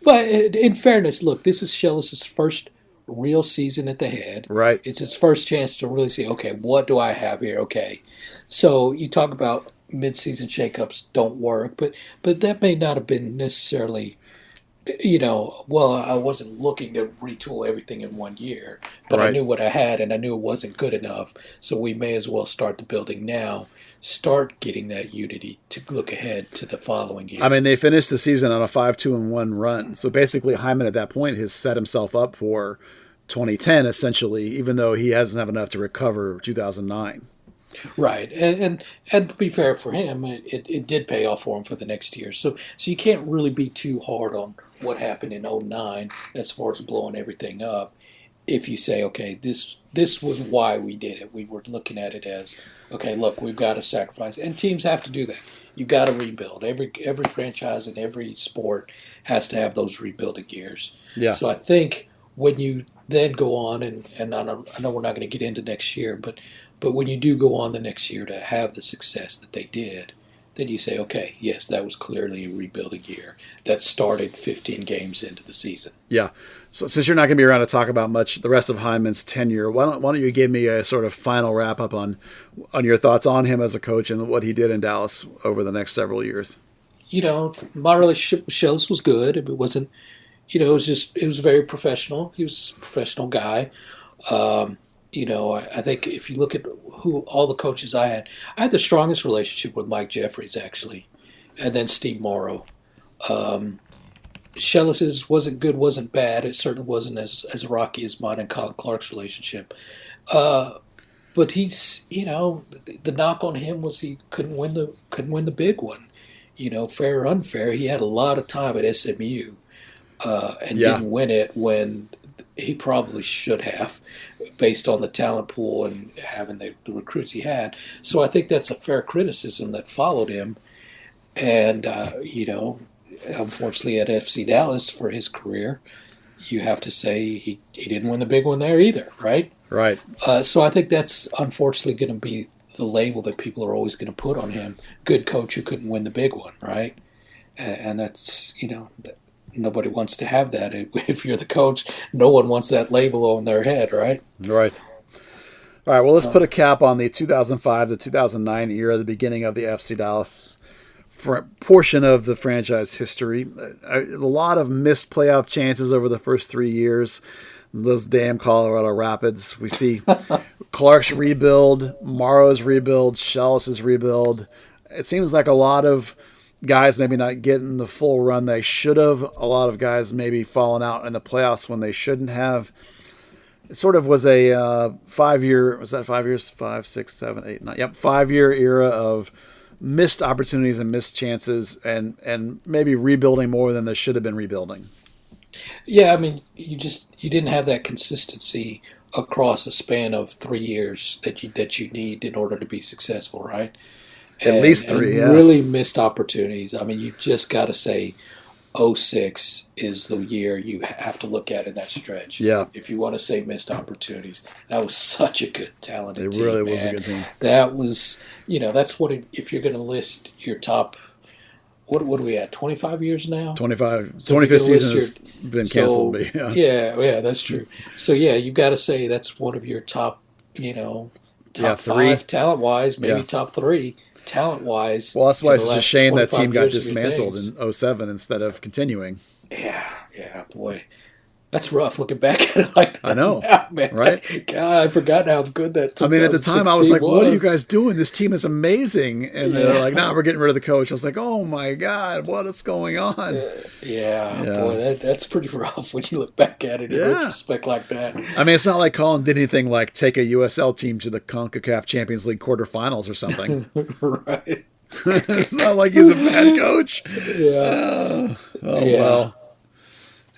But in fairness, look, this is Schellas' first real season at the head. Right. It's his first chance to really see, okay, what do I have here? Okay. So you talk about mid-season shakeups don't work, but that may not have been necessarily, well, I wasn't looking to retool everything in one year, but I Right. knew what I had and I knew it wasn't good enough. So we may as well start the building now, start getting that unity to look ahead to the following year. I mean, they finished the season on a 5-2-1 run. So basically, Hyman at that point has set himself up for 2010, essentially, even though he hasn't have enough to recover 2009. Right, and to be fair for him, it did pay off for him for the next year. So you can't really be too hard on what happened in '09 as far as blowing everything up. If you say, okay, this was why we did it. We were looking at it as, okay, look, we've got to sacrifice, and teams have to do that. You've got to rebuild. Every franchise in every sport has to have those rebuilding years. Yeah. So I think when you then go on, and I know we're not going to get into next year, but But when you do go on the next year to have the success that they did, then you say, okay, yes, that was clearly a rebuilding year that started 15 games into the season. Yeah. So since you're not going to be around to talk about much the rest of Hyman's tenure, why don't you give me a sort of final wrap up on your thoughts on him as a coach and what he did in Dallas over the next several years? My relationship with Schellus was good. It wasn't, it was very professional. He was a professional guy. I think if you look at who all the coaches I had the strongest relationship with Mike Jeffries, actually, and then Steve Morrow. Schellis's wasn't good, wasn't bad. It certainly wasn't as rocky as mine and Colin Clark's relationship. But he's, the knock on him was he couldn't win the big one. Fair or unfair, he had a lot of time at SMU and didn't win it when he probably should have, based on the talent pool and having the recruits he had. So I think that's a fair criticism that followed him. And, unfortunately at FC Dallas for his career, you have to say he didn't win the big one there either, right? Right. So I think that's unfortunately going to be the label that people are always going to put on him. Good coach who couldn't win the big one, right? And that's, nobody wants to have that. If you're the coach, no one wants that label on their head, right? Right. All right, well, let's put a cap on the 2005 to 2009 era, the beginning of the FC Dallas portion of the franchise history. A lot of missed playoff chances over the first 3 years. Those damn Colorado Rapids. We see Clark's rebuild, Morrow's rebuild, Schellis's rebuild. It seems like a lot of guys maybe not getting the full run they should have. A lot of guys maybe falling out in the playoffs when they shouldn't have. It sort of was a 5 year, was that 5 years? 5, 6, 7, 8, 9. Yep, 5 year era of missed opportunities and missed chances and maybe rebuilding more than they should have been rebuilding. Yeah, I mean, you didn't have that consistency across a span of 3 years that you need in order to be successful, right? At least three, yeah. Really missed opportunities. I mean, you just got to say '06 is the year you have to look at in that stretch. Yeah. If you want to say missed opportunities. That was such a good, talented team. It really was a good team. That was, that's what, if you're going to list your top, what are we at, 25 years now? 25th season has been canceled. So, yeah, that's true. So, yeah, you've got to say that's one of your top, top five talent-wise, maybe top three talent-wise. Well, that's why it's just a shame that team got dismantled in 07 instead of continuing. Yeah, boy. That's rough looking back at it like that. I know, now, man. right? God, I forgot how good that. I mean, at the time, I was like, "What are you guys doing? This team is amazing!" And they're like, "No, we're getting rid of the coach." I was like, "Oh my God, what is going on?" Boy, that's pretty rough when you look back at it in retrospect like that. I mean, it's not like Colin did anything like take a USL team to the CONCACAF Champions League quarterfinals or something, right? It's not like he's a bad coach. Well.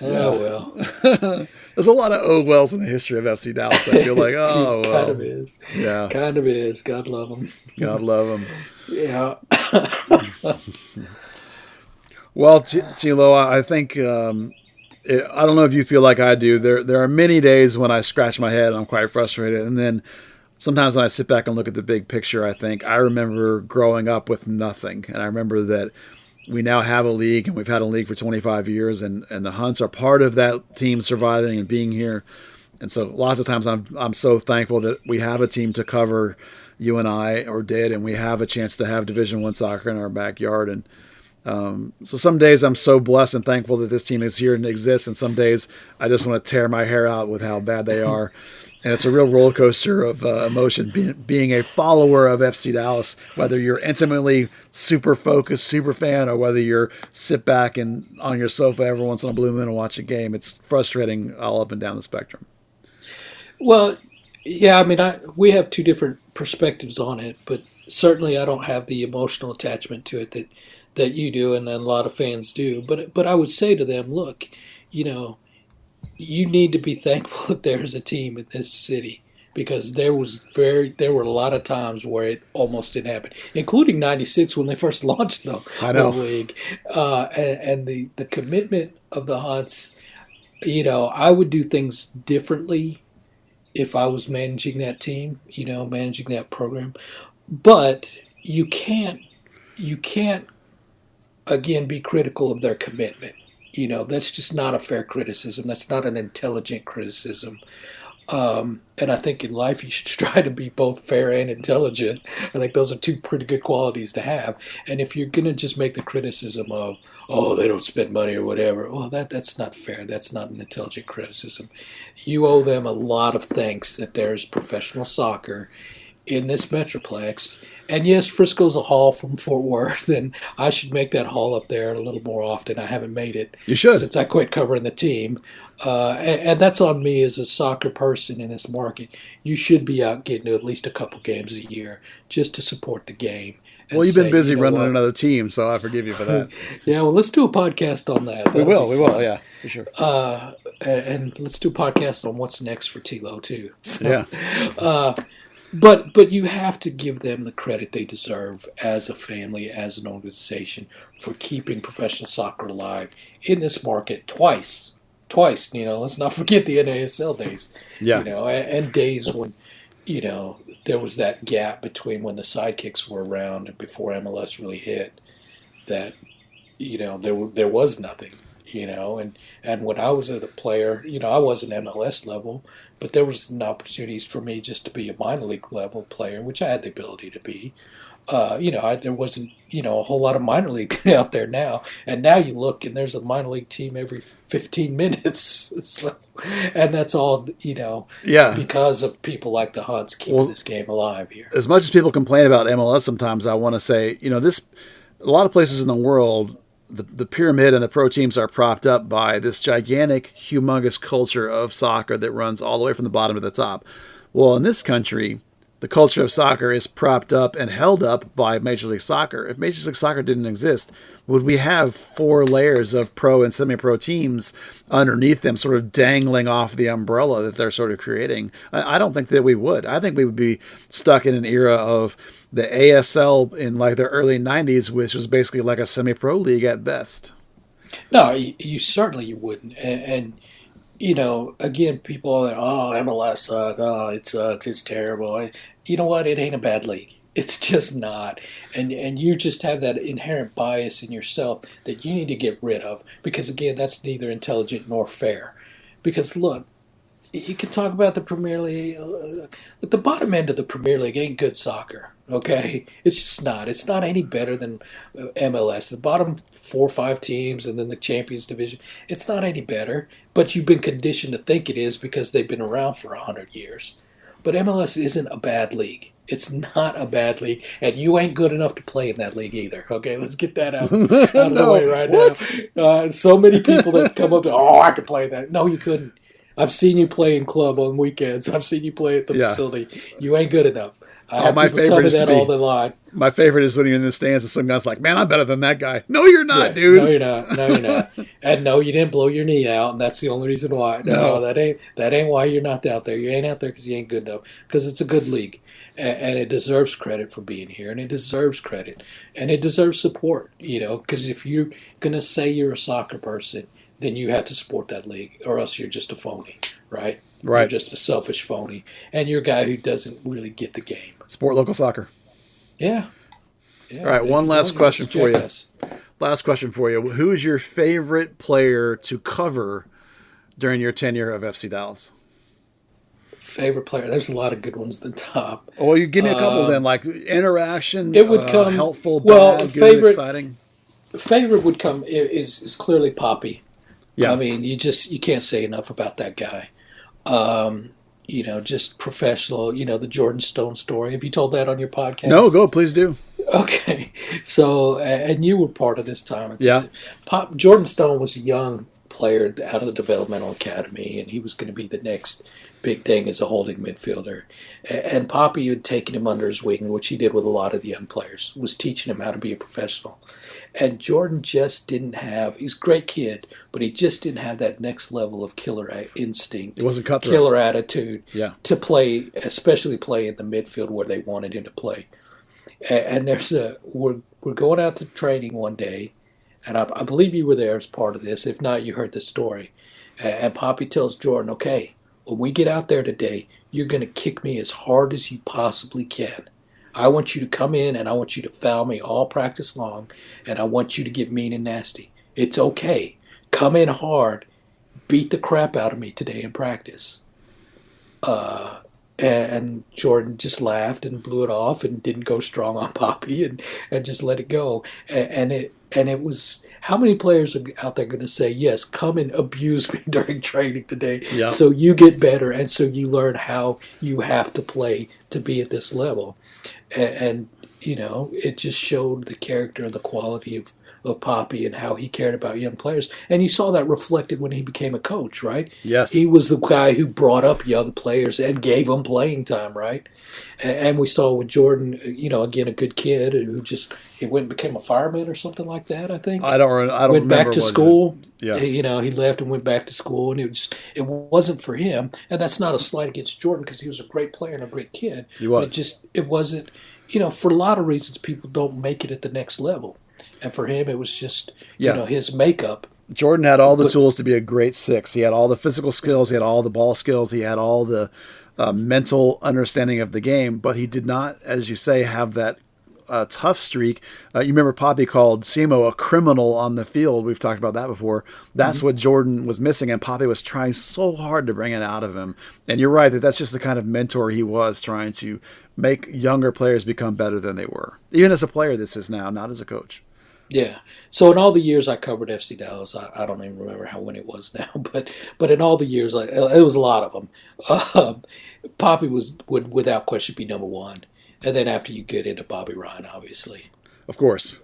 Oh, well. There's a lot of oh wells in the history of FC Dallas. I feel like, oh, well. Kind of is. Yeah. Kind of is. God love them. God love them. Yeah. Well, Tilo, I think, I don't know if you feel like I do. There are many days when I scratch my head and I'm quite frustrated. And then sometimes when I sit back and look at the big picture, I think I remember growing up with nothing. And I remember that we now have a league, and we've had a league for 25 years, and the Hunts are part of that team surviving and being here. And so lots of times I'm so thankful that we have a team to cover, you and I, or did, and we have a chance to have Division I soccer in our backyard. And so some days I'm so blessed and thankful that this team is here and exists, and some days I just want to tear my hair out with how bad they are. And it's a real roller coaster of emotion being a follower of FC Dallas, whether you're intimately super focused, super fan, or whether you're sit back and on your sofa every once in a blue moon and watch a game. It's frustrating all up and down the spectrum. Well, yeah, I mean, we have two different perspectives on it, but certainly I don't have the emotional attachment to it that you do and a lot of fans do. But I would say to them, look, you need to be thankful that there's a team in this city, because there were a lot of times where it almost didn't happen, including '96 when they first launched the league, and the commitment of the Hunts. I would do things differently if I was managing that team, managing that program. But you can't again be critical of their commitment. That's just not a fair criticism. That's not an intelligent criticism. And I think in life you should try to be both fair and intelligent. I think those are two pretty good qualities to have. And if you're going to just make the criticism of, oh, they don't spend money or whatever, well, that's not fair. That's not an intelligent criticism. You owe them a lot of thanks that there's professional soccer in this Metroplex. And yes, Frisco's a haul from Fort Worth, and I should make that haul up there a little more often. I haven't made it You should. since I quit covering the team. And that's on me as a soccer person in this market. You should be out getting to at least a couple games a year just to support the game. And Well, you've been say, busy you know running what? another team, so I forgive you for that. Yeah, well, let's do a podcast on that. We That'll will. be We fun. will. Yeah, for sure. And let's do a podcast on what's next for Tilo too. So, Yeah. but you have to give them the credit they deserve as a family, as an organization, for keeping professional soccer alive in this market twice. Twice, let's not forget the NASL days. Yeah. And days when, there was that gap between when the sidekicks were around and before MLS really hit. That, there was nothing. And when I was a player, I wasn't MLS level, but there was opportunities for me just to be a minor league level player, which I had the ability to be. There wasn't, a whole lot of minor league out there now. And now you look and there's a minor league team every 15 minutes. So, and that's all, Yeah. because of people like the Hunts keeping this game alive here. As much as people complain about MLS sometimes, I want to say, a lot of places in the world, the pyramid and the pro teams are propped up by this gigantic, humongous culture of soccer that runs all the way from the bottom to the top. Well, in this country, the culture of soccer is propped up and held up by Major League Soccer. If Major League Soccer didn't exist, would we have 4 layers of pro and semi-pro teams underneath them sort of dangling off the umbrella that they're sort of creating? I don't think that we would. I think we would be stuck in an era of the ASL in like the early 90s, which was basically like a semi-pro league at best. No, you certainly you wouldn't. And again, people are like, oh, MLS sucks. Oh, it sucks. It's terrible. You know what? It ain't a bad league. It's just not. And you just have that inherent bias in yourself that you need to get rid of because, again, that's neither intelligent nor fair. Because, look, you can talk about the Premier League, but the bottom end of the Premier League ain't good soccer. Okay, it's just not. It's not any better than MLS. The bottom 4 or 5 teams, and then the Champions Division. It's not any better. But you've been conditioned to think it is because they've been around for 100 years. But MLS isn't a bad league. It's not a bad league, and you ain't good enough to play in that league either. Okay, let's get that out of the way right now. So many people that come up to, oh, I could play that. No, you couldn't. I've seen you play in club on weekends. I've seen you play at the facility. You ain't good enough. I have my people tell favorite me is that to be- all the line. My favorite is when you're in the stands and some guy's like, man, I'm better than that guy. No, you're not, Yeah, dude. No, you're not. No, you're not. And no, you didn't blow your knee out, and that's the only reason why. No, that ain't why you're not out there. You ain't out there because you ain't good enough. Because it's a good league, and it deserves credit for being here, and it deserves credit, and it deserves support. Because if you're gonna say you're a soccer person, then you have to support that league, or else you're just a phony, right? Right. You're just a selfish phony, and you're a guy who doesn't really get the game. Sport local soccer. Yeah. All right, one last question for you. Last question for you. Who's your favorite player to cover during your tenure of FC Dallas? Favorite player? There's a lot of good ones at the top. Well, you give me a couple then, like interaction, it would come- helpful, well, bad, good, favorite- exciting. Favorite would come is clearly Poppy. Yeah. I mean, you can't say enough about that guy. Just professional. The Jordan Stone story. Have you told that on your podcast? No, go, please do. Okay. So, and you were part of this time. Yeah. Jordan Stone was a young player out of the developmental academy, and he was going to be the next big thing as a holding midfielder. And Poppy had taken him under his wing, which he did with a lot of the young players, was teaching him how to be a professional. And Jordan just didn't have, he's a great kid, but he just didn't have that next level of killer instinct. It wasn't cutthroat. Killer attitude Yeah. to play, especially play in the midfield where they wanted him to play. And we're going out to training one day, and I believe you were there as part of this. If not, you heard the story. And Poppy tells Jordan, okay, when we get out there today, you're going to kick me as hard as you possibly can. I want you to come in and I want you to foul me all practice long, and I want you to get mean and nasty. It's okay. Come in hard. Beat the crap out of me today in practice. And Jordan just laughed and blew it off and didn't go strong on Poppy and just let it go. And it was, how many players are out there going to say, yes, come and abuse me during training today so you get better and so you learn how you have to play to be at this level. And it just showed the character and the quality of Poppy and how he cared about young players. And you saw that reflected when he became a coach, right? Yes. He was the guy who brought up young players and gave them playing time, right? And we saw with Jordan, again, a good kid who he went and became a fireman or something like that, I think. I don't went back to school. Yeah. He left and went back to school, and it wasn't for him. And that's not a slight against Jordan because he was a great player and a great kid. He was. It wasn't, for a lot of reasons, people don't make it at the next level. And for him, it was just, his makeup. Jordan had all the tools to be a great six. He had all the physical skills. He had all the ball skills. He had all the mental understanding of the game. But he did not, as you say, have that tough streak. You remember Poppy called Simo a criminal on the field. We've talked about that before. That's what Jordan was missing, and Poppy was trying so hard to bring it out of him. And you're right that's just the kind of mentor he was, trying to make younger players become better than they were. Even as a player, this is now, not as a coach. Yeah. So in all the years I covered FC Dallas, I don't even remember when it was now, but in all the years, it was a lot of them. Poppy would without question be number one, and then after you get into Bobby Ryan, obviously. Of course.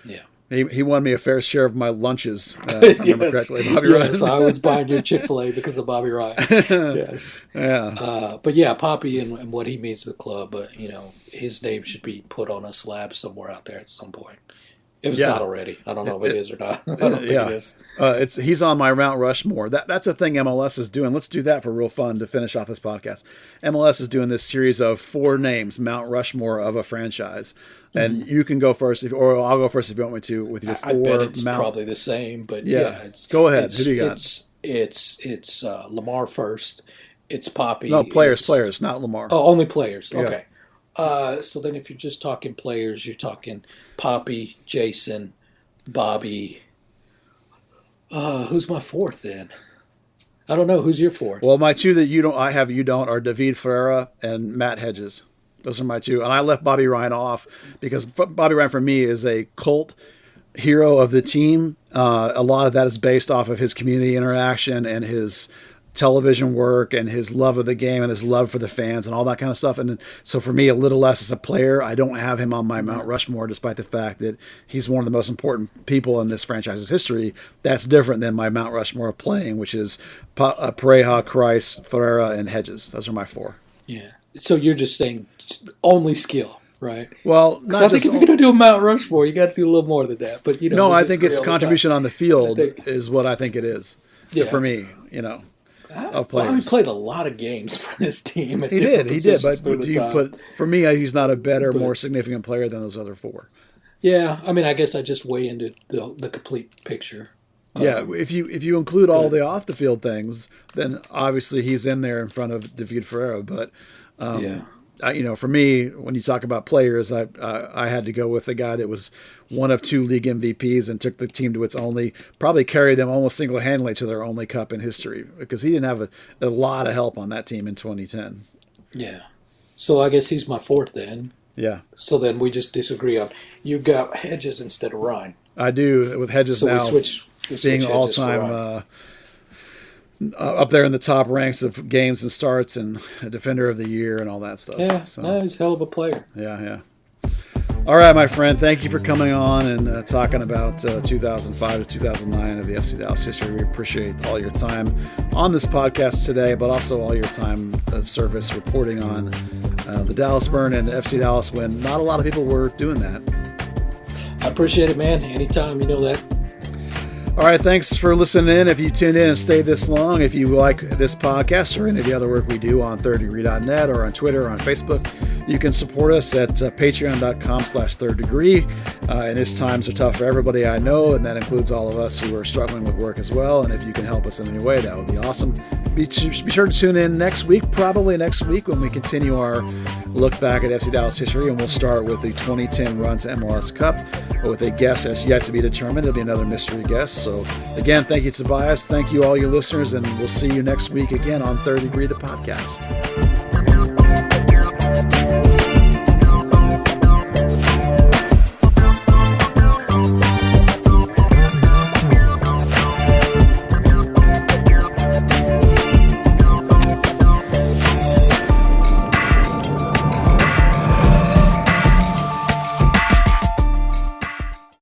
Yeah. He won me a fair share of my lunches, if I remember correctly. Bobby Ryan. Yes, I was buying your Chick-fil-A because of Bobby Ryan. Yes. Yeah. But yeah, Poppy and what he means to the club, his name should be put on a slab somewhere out there at some point. If it's not already. I don't know if it is or not. I don't think it is. He's on my Mount Rushmore. That's a thing MLS is doing. Let's do that for real fun to finish off this podcast. MLS is doing this series of 4 names, Mount Rushmore of a franchise. And you can go first, or I'll go first if you want me to, with your 4 I bet it's probably the same, but it's go ahead. Who do you got? It's Lamar first. It's Poppy. No, players, not Lamar. Oh, only players. Yeah. Okay. So then if you're just talking players, you're talking Poppy, Jason, Bobby. Who's my 4th then? I don't know. Who's your 4th? Well, my 2 that you don't, are David Ferreira and Matt Hedges. Those are my 2. And I left Bobby Ryan off because Bobby Ryan for me is a cult hero of the team. A lot of that is based off of his community interaction and his television work and his love of the game and his love for the fans and all that kind of stuff. And so for me, a little less as a player, I don't have him on my Mount Rushmore, despite the fact that he's one of the most important people in this franchise's history. That's different than my Mount Rushmore of playing, which is Pareja, Kreis, Ferreira, and Hedges. Those are my 4. Yeah. So you're just saying only skill, right? Well, I think if you're going to do a Mount Rushmore, you got to do a little more than that. But no, I think it's contribution on the field is what I think it is for me. Of players. Bobby played a lot of games for this team. He did. But for me, he's not a better, more significant player than those other 4. Yeah, I guess I just weigh into the complete picture. Yeah, if you include all the off the field things, then obviously he's in there in front of David Ferreira. But for me, when you talk about players, I had to go with the guy that was one of 2 league MVPs and took the team to probably carried them almost single-handedly to their only cup in history, because he didn't have a lot of help on that team in 2010. Yeah. So I guess he's my 4th then. Yeah. So then we just disagree on, you got Hedges instead of Ryan. I do, with Hedges now being all-time up there in the top ranks of games and starts and a defender of the year and all that stuff. Yeah, he's a hell of a player. Yeah. All right, my friend, thank you for coming on and talking about 2005 to 2009 of the FC Dallas history. We appreciate all your time on this podcast today, but also all your time of service reporting on the Dallas Burn and the FC Dallas when not a lot of people were doing that. I appreciate it, man. Anytime, you know that. All right, thanks for listening in. If you tuned in and stayed this long, if you like this podcast or any of the other work we do on thirddegree.net or on Twitter or on Facebook, You can support us at patreon.com/third degree. And these times are tough for everybody I know, and that includes all of us who are struggling with work as well. And if you can help us in any way, that would be awesome. Be sure to tune in probably next week, when we continue our look back at FC Dallas history, and we'll start with the 2010 run to MLS Cup with a guest that's yet to be determined. It'll be another mystery guest. So again, thank you, Tobias. Thank you, all your listeners, and we'll see you next week again on Third Degree, the podcast.